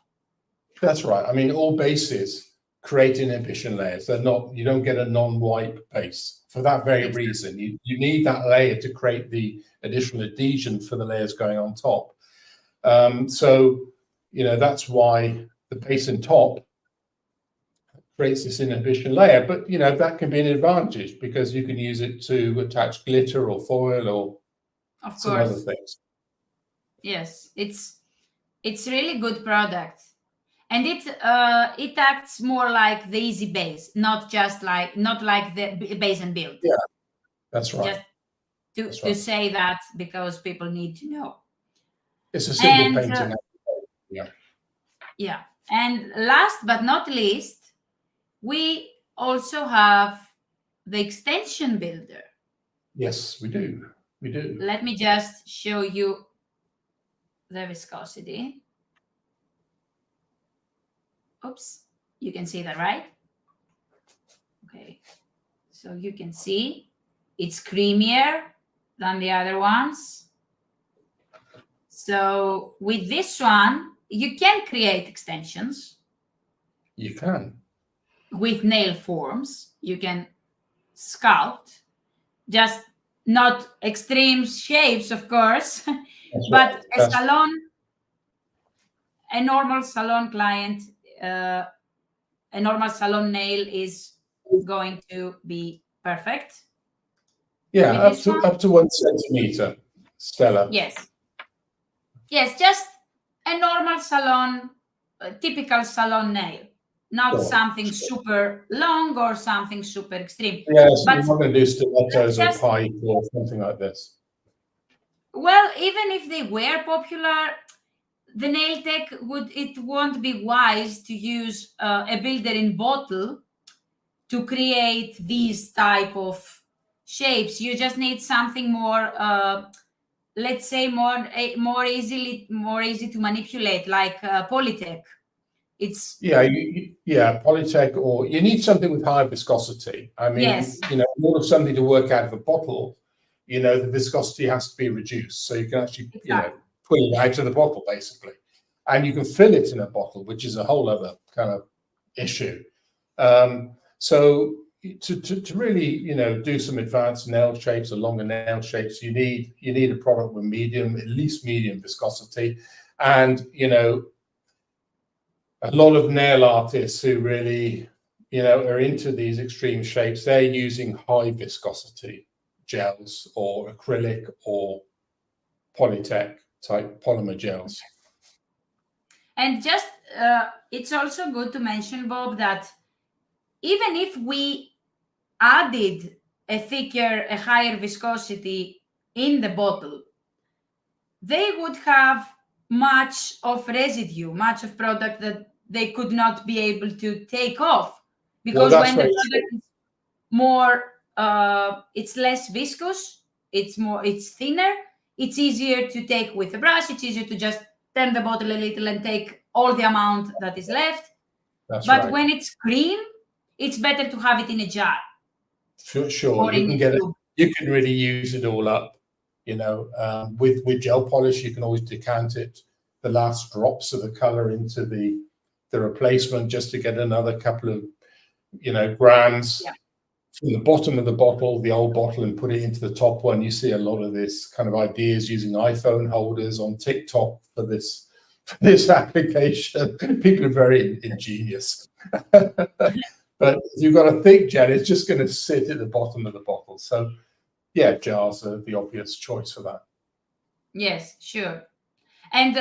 That's right. I mean, all bases create inhibition layers. They're not, you don't get a non-wipe base for that very reason. You need that layer to create the additional adhesion for the layers going on top. So, that's why the base and top creates this inhibition layer. But, that can be an advantage because you can use it to attach glitter or foil or some other things. Yes, it's really good product. And it acts more like the easy base, not like the base and build. Yeah, that's right. Just to say that, because people need to know. It's a simple painting. Yeah. And last but not least, we also have the extension builder. Yes, we do. We do. Let me just show you the viscosity. Oops, you can see that, right? Okay, so you can see it's creamier than the other ones. So with this one, you can create extensions. You can. With nail forms, you can sculpt, just not extreme shapes, of course, but a normal salon client, a normal salon nail is going to be perfect. Yeah, With this one? up to 1 centimeter, Stella. Yes. Yes, just a normal salon, typical salon nail, not Sure, something sure. super long or something super extreme. Yes, But you're not going to do stilettos or just, pipe or something like this. well, even if they were popular, the nail tech won't be wise to use a builder-in bottle to create these type of shapes. You just need something more, let's say, more easy to manipulate, like Polytech. It's Yeah, Polytech, or you need something with high viscosity. I mean, yes, in order for something to work out of a bottle, the viscosity has to be reduced. So you can actually, exactly. pull it out of the bottle, basically. And you can fill it in a bottle, which is a whole other kind of issue. So to really, do some advanced nail shapes or longer nail shapes, you need a product with at least medium viscosity. And, a lot of nail artists who really, are into these extreme shapes, they're using high viscosity gels or acrylic or Polytech type polymer gels. And just it's also good to mention, Bob, that even if we added a higher viscosity in the bottle, they would have much of residue, much of product that they could not be able to take off, Well, because that's when the very product true. is more, it's less viscous, it's thinner, it's easier to take with a brush, it's easier to just turn the bottle a little and take all the amount that is left. That's But right. when it's cream, it's better to have it in a jar Sure. or You in can a get it. tube. You can really use it all up. With gel polish, you can always decant it, the last drops of the color into the replacement, just to get another couple of grams Yeah. from the bottom of the bottle, the old bottle, and put it into the top one. You see a lot of this kind of ideas using iPhone holders on TikTok for this application. People are very ingenious. But if you've got a thick gel, it's just going to sit at the bottom of the bottle. So yeah, jars are the obvious choice for that. Yes, sure. And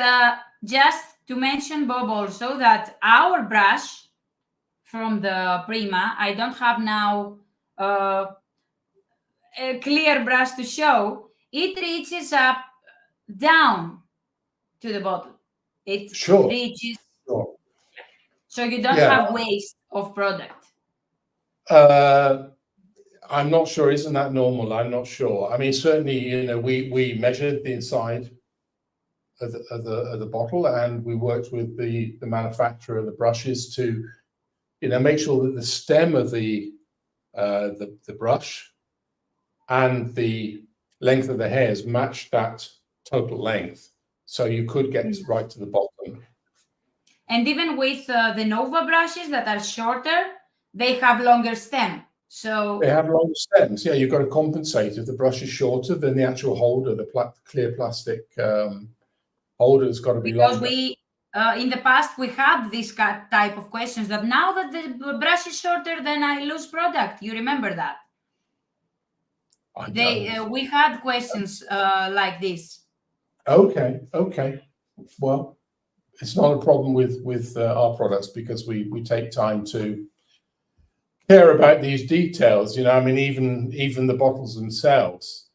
just to mention, Bob, also that our brush from the Prima, I don't have now a clear brush to show, it reaches up down to the bottle. It Sure. reaches, Sure. so you don't Yeah. have waste of product. I'm not sure. Isn't that normal? I'm not sure. I mean, certainly, we measured the inside of the bottle, and we worked with the manufacturer of the brushes to, make sure that the stem of the brush and the length of the hairs matched that total length, so you could get right to the bottom. And even with the Nova brushes that are shorter, they have longer stem. So they have longer stems. Yeah, you've got to compensate. If the brush is shorter, then the actual holder, the clear plastic holder, has got to be because longer. we in the past we had this type of questions that now that the brush is shorter, then I lose product. You remember that? We had questions like this. Okay. Well, it's not a problem with our products, because we take time to care about these details. I mean, even the bottles themselves,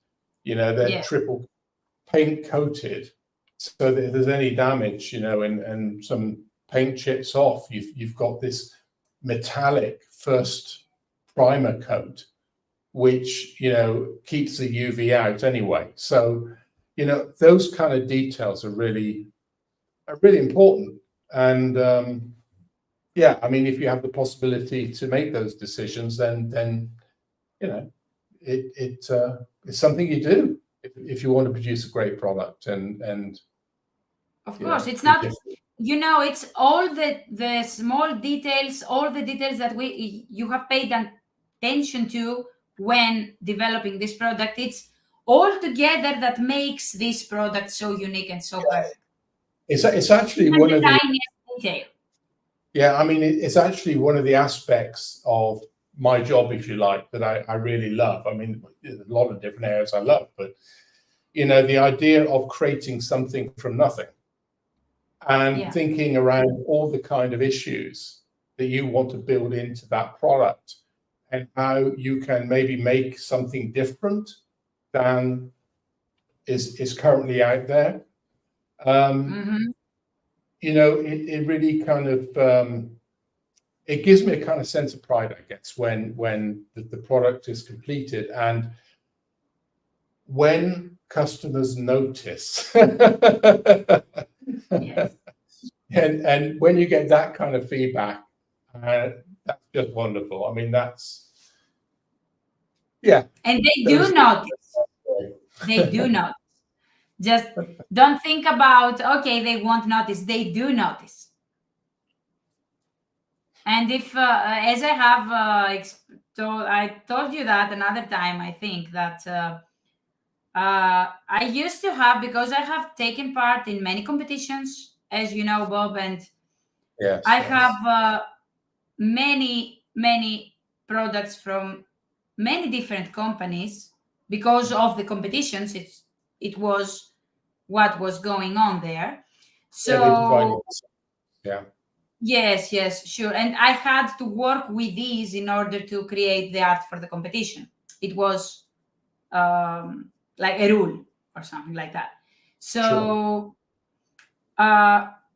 they're triple paint coated, so that if there's any damage, and some paint chips off, you've got this metallic first primer coat, which keeps the UV out anyway. So those kind of details are really important. And yeah, I mean, if you have the possibility to make those decisions, then it's something you do if you want to produce a great product. And of course, it's not. It's all the small details, all the details that you have paid attention to when developing this product. It's all together that makes this product so unique and so perfect. It's actually and one the of the tiniest detail. Yeah, I mean, it's actually one of the aspects of my job, if you like, that I really love. I mean, there's a lot of different areas I love, but the idea of creating something from nothing and thinking around all the kind of issues that you want to build into that product and how you can maybe make something different than is currently out there. It really kind of it gives me a kind of sense of pride, I guess, when the product is completed and when customers notice. Yes. And when you get that kind of feedback, that's just wonderful. I mean, And they do notice. They do notice. Just don't think about, okay, they won't notice. They do notice. And if, as I have I told you that another time, I think that I used to have, because I have taken part in many competitions, as you know, Bob, and I have many products from many different companies because of the competitions. It was what was going on there. So yes, sure. And I had to work with these in order to create the art for the competition. It was like a rule or something like that. So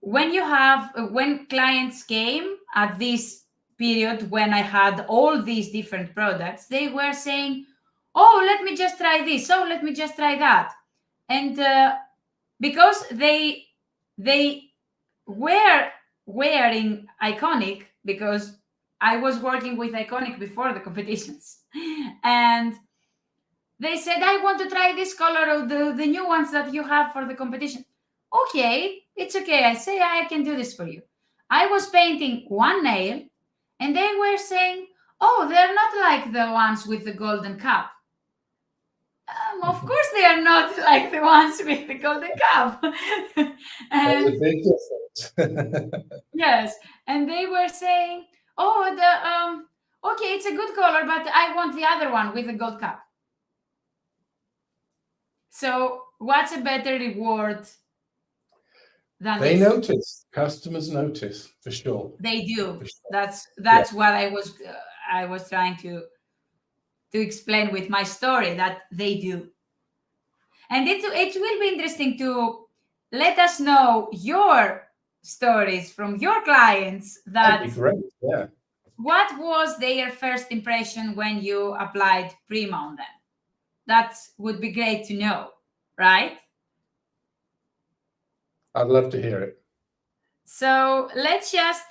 when clients came at this period, when I had all these different products, they were saying, oh, let me just try this, oh, let me just try that. And because they were wearing Iconic, because I was working with Iconic before the competitions, and they said, I want to try this color of the new ones that you have for the competition. Okay, it's okay. I say, I can do this for you. I was painting one nail and they were saying, oh, they're not like the ones with the golden cup. Of course they are not like the ones with the golden cup. That's a big difference. Yes, and they were saying, oh, okay, it's a good color, but I want the other one with the gold cup. So what's a better reward than they this? notice? Customers notice for sure. They do. For sure. That's what I was trying to explain with my story, that they do. And it will be interesting to let us know your stories from your clients. That'd be great. Yeah. What was their first impression when you applied Prima on them? That would be great to know, right? I'd love to hear it. So let's just,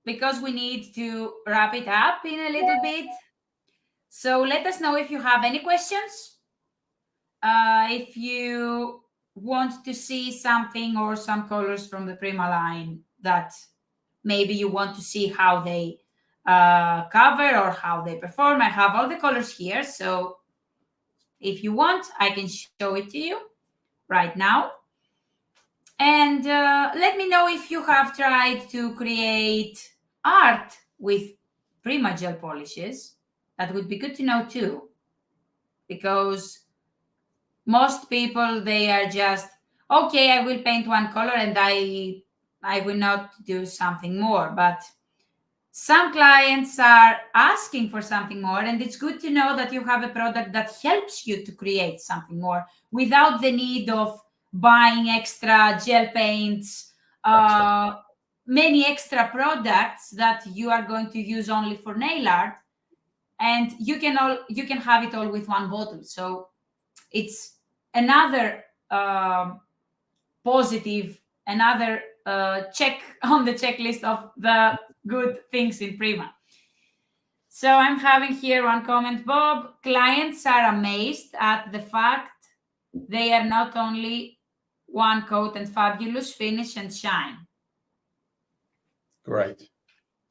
because we need to wrap it up in a little bit. So let us know if you have any questions. If you want to see something or some colors from the Prima line that maybe you want to see how they cover or how they perform, I have all the colors here. So if you want, I can show it to you right now. And let me know if you have tried to create art with Prima Gel Polishes. That would be good to know too. Because most people, they are just, okay, I will paint one color and I will not do something more. But some clients are asking for something more, and it's good to know that you have a product that helps you to create something more without the need of buying extra gel paints, many extra products that you are going to use only for nail art, and you can have it all with one bottle. So it's another positive, another check on the checklist of the good things in Prima. So I'm having here one comment, Bob. Clients are amazed at the fact they are not only one coat and fabulous finish and shine. Great.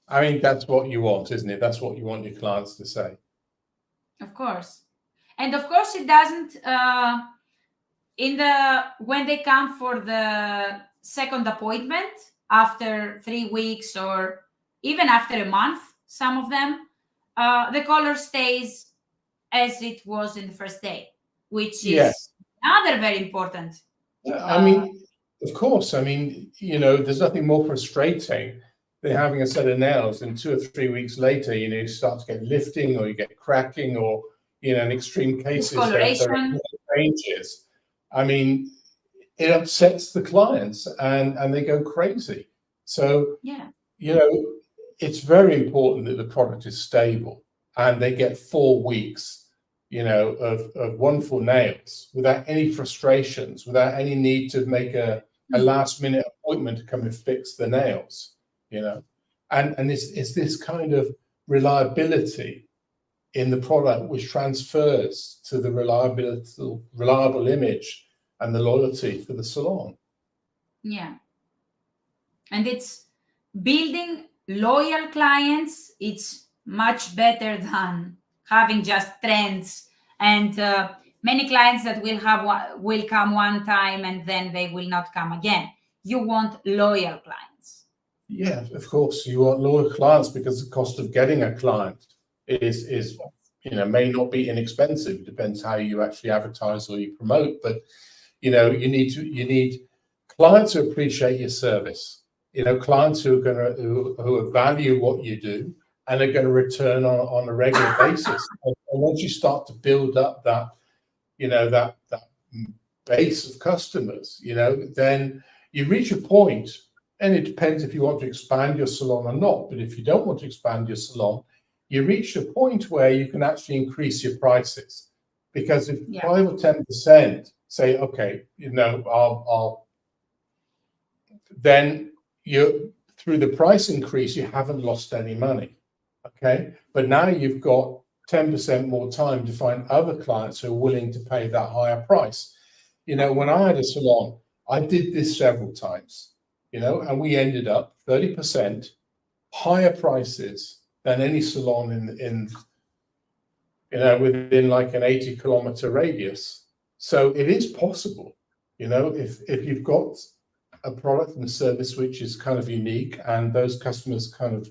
I mean, that's what you want, isn't it? That's what you want your clients to say. Of course. And of course it doesn't, when they come for the second appointment after 3 weeks or even after a month, some of them, the color stays as it was in the first day, which Yeah. is another very important. I mean, of course. I mean, there's nothing more frustrating than having a set of nails and 2 or 3 weeks later, you start to get lifting or you get cracking or, in extreme cases, there are changes. I mean, it upsets the clients and they go crazy. So, yeah, it's very important that the product is stable and they get 4 weeks of wonderful nails without any frustrations, without any need to make a last minute appointment to come and fix the nails, and it's this kind of reliability in the product which transfers to the reliable image and the loyalty for the salon. Yeah. And it's building loyal clients. It's much better than having just trends and many clients that will come one time and then they will not come again. You want loyal clients. Yeah, of course, you want loyal clients because the cost of getting a client is may not be inexpensive. It depends how you actually advertise or you promote, but you need clients who appreciate your service. Clients who value what you do and are going to return on a regular basis. And once you start to build up that base of customers, then you reach a point, and it depends if you want to expand your salon or not. But if you don't want to expand your salon, you reach a point where you can actually increase your prices, because if 5 or 10% say, okay, I'll then through the price increase, you haven't lost any money. Okay. But now you've got 10% more time to find other clients who are willing to pay that higher price. When I had a salon, I did this several times, and we ended up 30% higher prices than any salon in within like an 80-kilometer radius. So it is possible, if you've got a product and a service which is kind of unique and those customers kind of,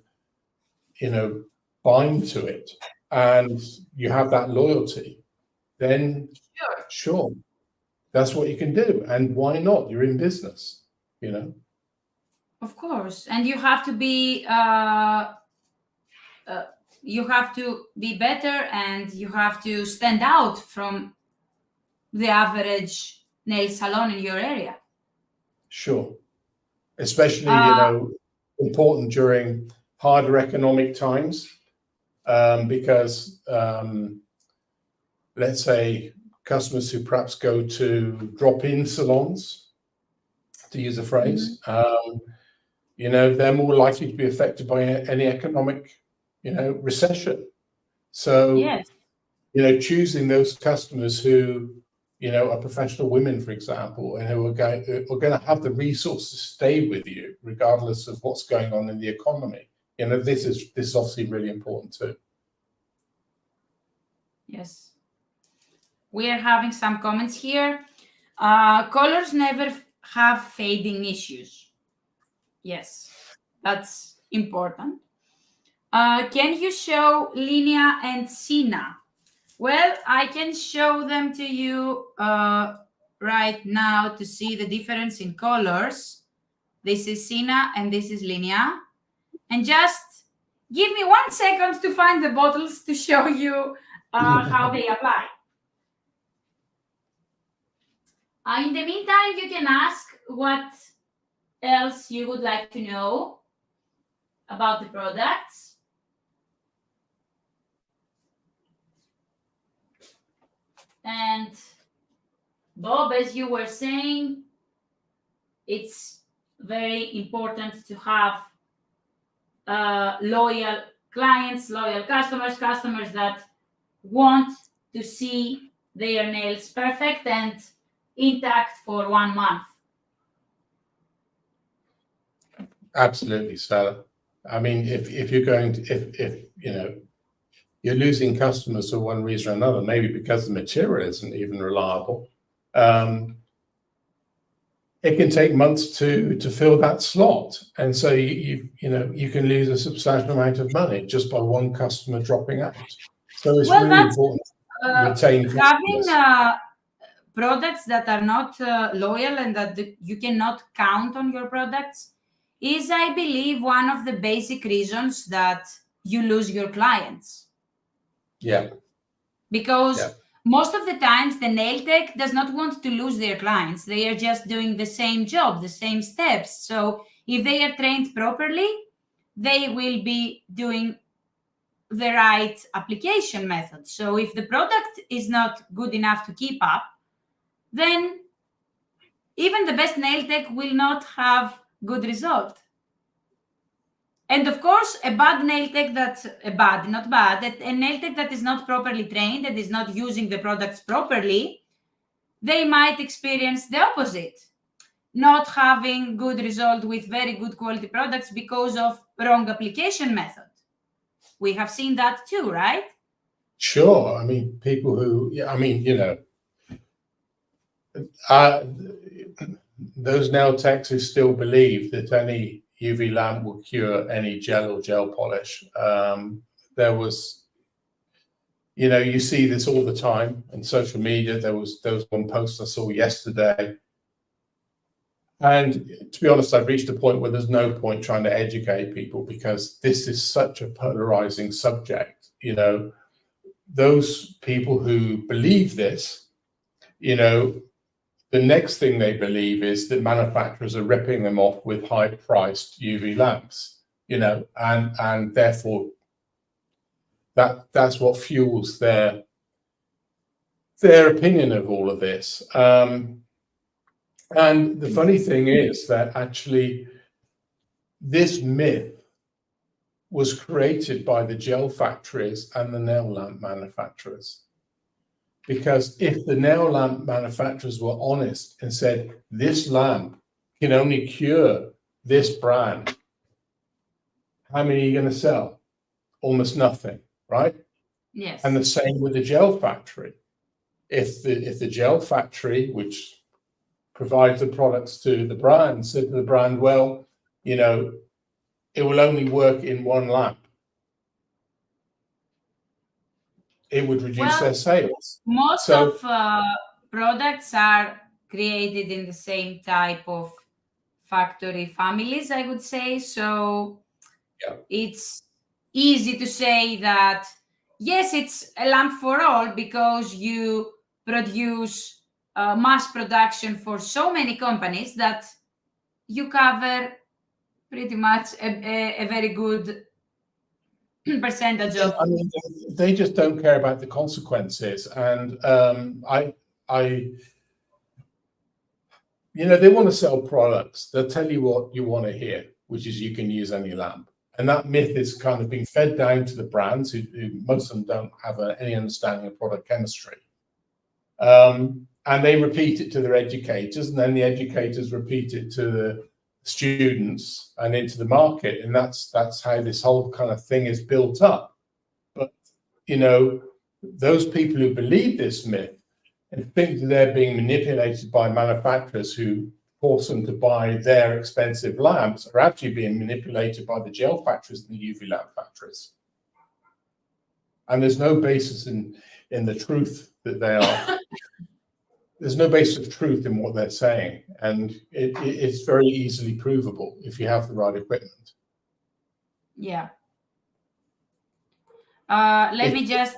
bind to it and you have that loyalty, then sure, that's what you can do. And why not? You're in business, Of course. And you have to be better, and you have to stand out from the average nail salon in your area. Sure. Especially, important during harder economic times, because let's say customers who perhaps go to drop-in salons, to use a phrase, they're more likely to be affected by any economic, recession. So, yes. Choosing those customers who, are professional women, for example, and who are going to have the resources to stay with you regardless of what's going on in the economy. This is obviously really important too. Yes. We are having some comments here. Colors never have fading issues. Yes, that's important. Can you show Linea and Sina? Well, I can show them to you right now to see the difference in colors. This is Sina and this is Linea. And just give me 1 second to find the bottles to show you how they apply. In the meantime, you can ask what else you would like to know about the products. And Bob, as you were saying, it's very important to have loyal clients, loyal customers that want to see their nails perfect and intact for 1 month. Absolutely, Stella. I mean, if you're going to, if you're losing customers for one reason or another, maybe because the material isn't even reliable, it can take months to fill that slot, and so you can lose a substantial amount of money just by one customer dropping out. So it's Well, really that's important to retain having customers. products that are not loyal and that you cannot count on your products is, I believe, one of the basic reasons that you lose your clients. Yeah. Because Yeah. most of the times the nail tech does not want to lose their clients. They are just doing the same job, the same steps. So if they are trained properly, they will be doing the right application method. So if the product is not good enough to keep up, then even the best nail tech will not have good result. And of course, a bad nail tech that's not bad, a nail tech that is not properly trained, that is not using the products properly, they might experience the opposite, not having good result with very good quality products because of wrong application method. We have seen that too, right? Sure. I mean, people who, those nail techs who still believe that any UV lamp will cure any gel or gel polish. There was, you see this all the time in social media. There was one post I saw yesterday. And to be honest, I've reached a point where there's no point trying to educate people because this is such a polarizing subject. Those people who believe this, the next thing they believe is that manufacturers are ripping them off with high-priced UV lamps, and therefore that's what fuels their opinion of all of this. And the funny thing is that actually this myth was created by the gel factories and the nail lamp manufacturers. Because if the nail lamp manufacturers were honest and said, this lamp can only cure this brand, how many are you going to sell? Almost nothing, right? Yes. And the same with the gel factory. If the gel factory, which provides the products to the brand, said to the brand, well, it will only work in one lamp, it would reduce their sales. Most of products are created in the same type of factory families, I would say. So yeah, it's easy to say that, yes, it's a lamp for all because you produce mass production for so many companies that you cover pretty much a very good percentage of. I mean, they just don't care about the consequences, and they want to sell products. They'll tell you what you want to hear, which is you can use any lamp, and that myth is kind of being fed down to the brands who most of them don't have any understanding of product chemistry, and they repeat it to their educators, and then the educators repeat it to the students and into the market, and that's how this whole kind of thing is built up. But those people who believe this myth and think that they're being manipulated by manufacturers who force them to buy their expensive lamps are actually being manipulated by the gel factories and the UV lamp factories. And there's no basis in the truth that they are. There's no basis of truth in what they're saying, and it's very easily provable if you have the right equipment. Yeah. Let me just.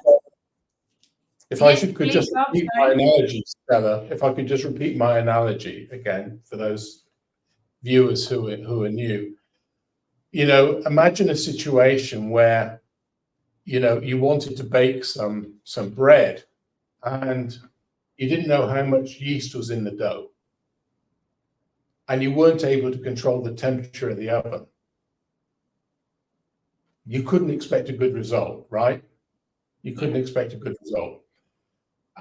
If I could just repeat my analogy, Stella, if I could just repeat my analogy again for those viewers who are new. Imagine a situation where you wanted to bake some bread and you didn't know how much yeast was in the dough, and you weren't able to control the temperature of the oven. You couldn't expect a good result, right? You couldn't expect a good result.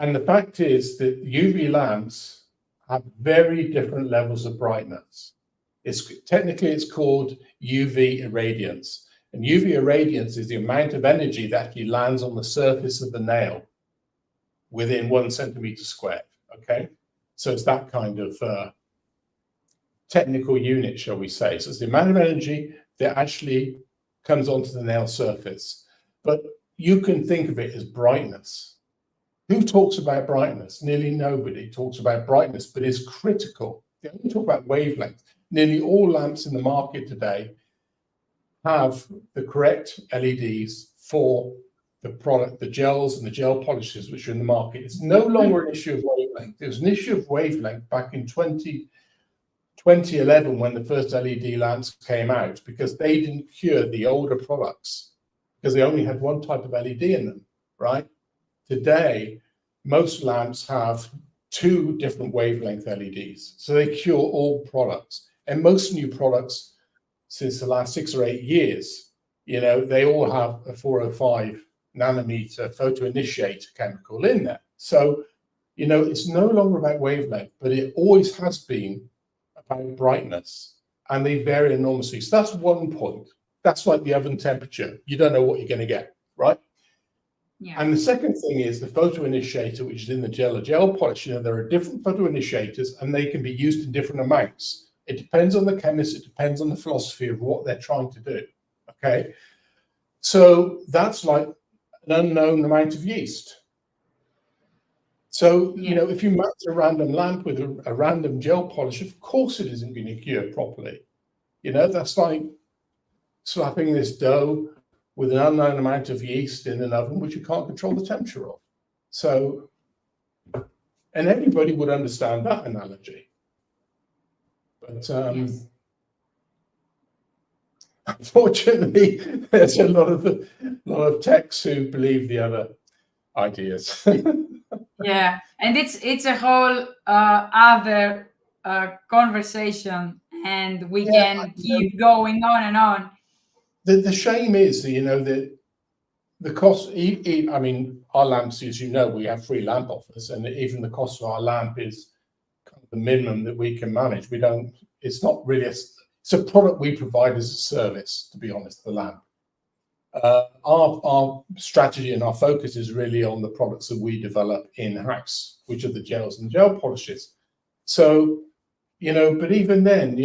And the fact is that UV lamps have very different levels of brightness. Technically, it's called UV irradiance. And UV irradiance is the amount of energy that actually lands on the surface of the nail within 1 centimeter squared, okay? So it's that kind of technical unit, shall we say. So it's the amount of energy that actually comes onto the nail surface. But you can think of it as brightness. Who talks about brightness? Nearly nobody talks about brightness, but it's critical. They only talk about wavelength. Nearly all lamps in the market today have the correct LEDs for the product, the gels and the gel polishes which are in the market. It's no longer an issue of wavelength. It was an issue of wavelength back in 2011 when the first LED lamps came out, because they didn't cure the older products because they only had one type of LED in them, right? Today, most lamps have 2 different wavelength LEDs, so they cure all products. And most new products, since the last 6 or 8 years, they all have a 405 nanometer photoinitiator chemical in there. So, it's no longer about wavelength, but it always has been about brightness, and they vary enormously. So that's one point. That's like the oven temperature. You don't know what you're going to get, right? Yeah. And the second thing is the photoinitiator, which is in the gel polish. There are different photoinitiators, and they can be used in different amounts. It depends on the chemist. It depends on the philosophy of what they're trying to do. Okay, so that's like an unknown amount of yeast. So, if you match a random lamp with a random gel polish, of course it isn't going to cure properly. That's like slapping this dough with an unknown amount of yeast in an oven, which you can't control the temperature of. So, and everybody would understand that analogy. But Yes. unfortunately, there's a lot of techs who believe the other ideas. Yeah, and it's a whole other conversation, and we can keep going on and on. The shame is, that the cost. I mean, our lamps, as you know, we have free lamp offers, and even the cost of our lamp is kind of the minimum that we can manage. We don't. It's not really. It's a product we provide as a service, to be honest. The lamp. Our strategy and our focus is really on the products that we develop in-house, which are the gels and gel polishes. So, but even then,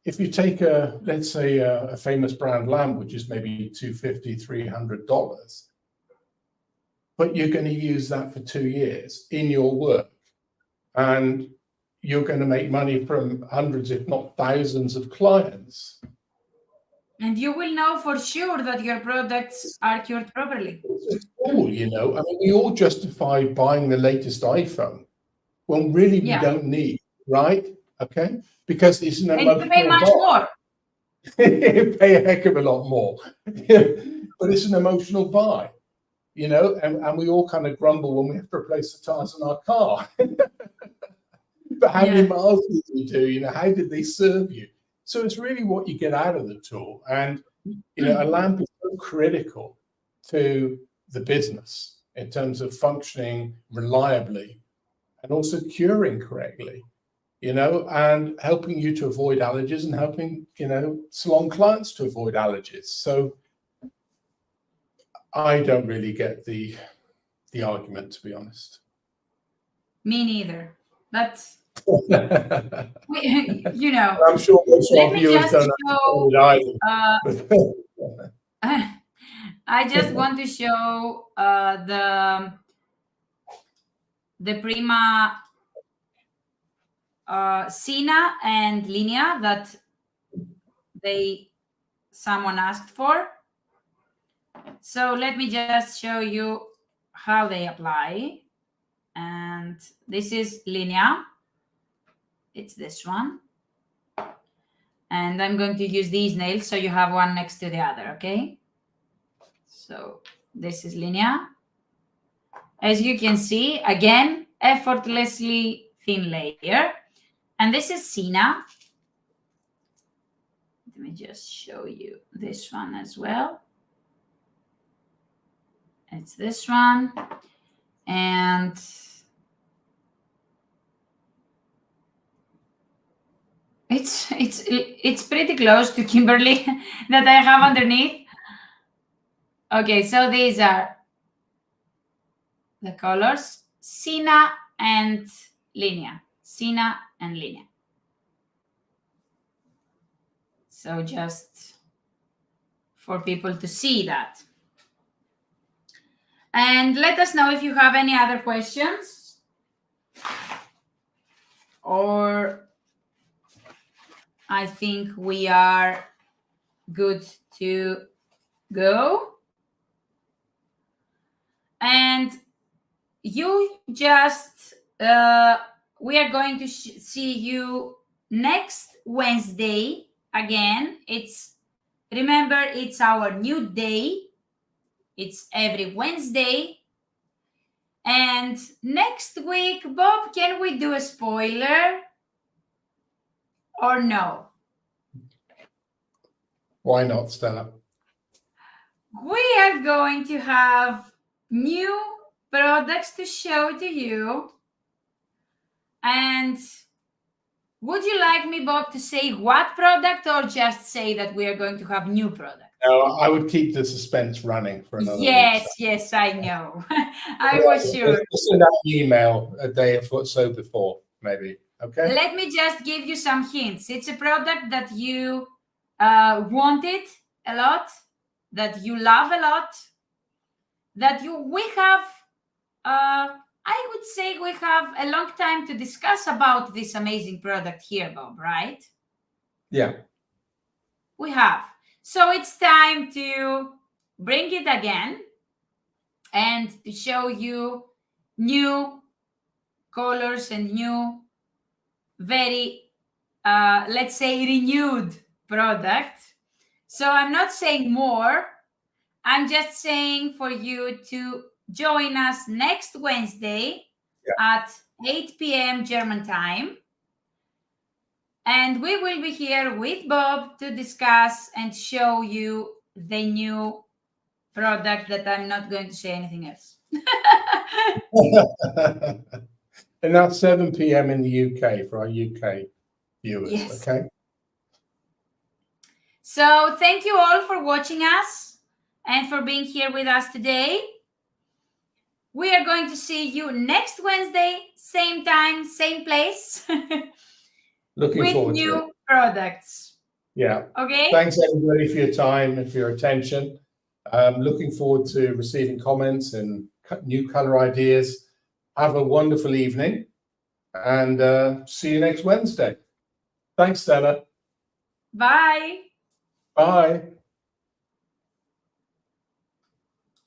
if you take let's say a famous brand lamp, which is maybe $250, $300, but you're going to use that for 2 years in your work, and you're going to make money from hundreds, if not thousands, of clients. And you will know for sure that your products are cured properly. It's cool, I mean, we all justify buying the latest iPhone when really we don't need, right? Okay, because it's an emotional. And you pay much more. You pay a heck of a lot more, but it's an emotional buy, and we all kind of grumble when we have to replace the tires on our car. But how many miles did you do? How did they serve you? So it's really what you get out of the tool. And, a lamp is so critical to the business in terms of functioning reliably and also curing correctly, and helping you to avoid allergies and helping, salon clients to avoid allergies. So I don't really get the argument, to be honest. Me neither. That's I'm I'm sure most of our viewers don't understand it either. I just want to show the Prima Sina and Linea that someone asked for. So let me just show you how they apply. And this is Linea. It's this one. And I'm going to use these nails so you have one next to the other, okay? So this is Linea. As you can see, again, effortlessly thin layer. And this is Sina. Let me just show you this one as well. It's this one. And it's pretty close to Kimberly that I have underneath. Okay, so these are the colors, Sina and Linea. Sina and Linea. So just for people to see that. And let us know if you have any other questions, or I think we are good to go. And you just, we are going to see you next Wednesday again. Remember, it's our new day. It's every Wednesday. And next week, Bob, can we do a spoiler or no? Why not, Stella? We are going to have new products to show to you. And would you like me, Bob, to say what product, or just say that we are going to have new products? No, I would keep the suspense running for another week. Yes, I know. I was sure. Just send out an email a day or so before, maybe. Okay. Let me just give you some hints. It's a product that you wanted a lot, that you love a lot, that we have. I would say we have a long time to discuss about this amazing product here, Bob, right? Yeah. We have. So it's time to bring it again and to show you new colors and new, very, let's say, renewed product. So I'm not saying more. I'm just saying for you to join us next Wednesday at 8 p.m. German time. And we will be here with Bob to discuss and show you the new product that I'm not going to say anything else. And that's 7 p.m. in the UK for our UK viewers. Yes. Okay. So thank you all for watching us and for being here with us today. We are going to see you next Wednesday, same time, same place. Looking forward with to new it. products. Yeah. Okay. Thanks everybody for your time and for your attention. Looking forward to receiving comments and new color ideas. Have a wonderful evening, and see you next Wednesday. Thanks, Stella. Bye. Bye.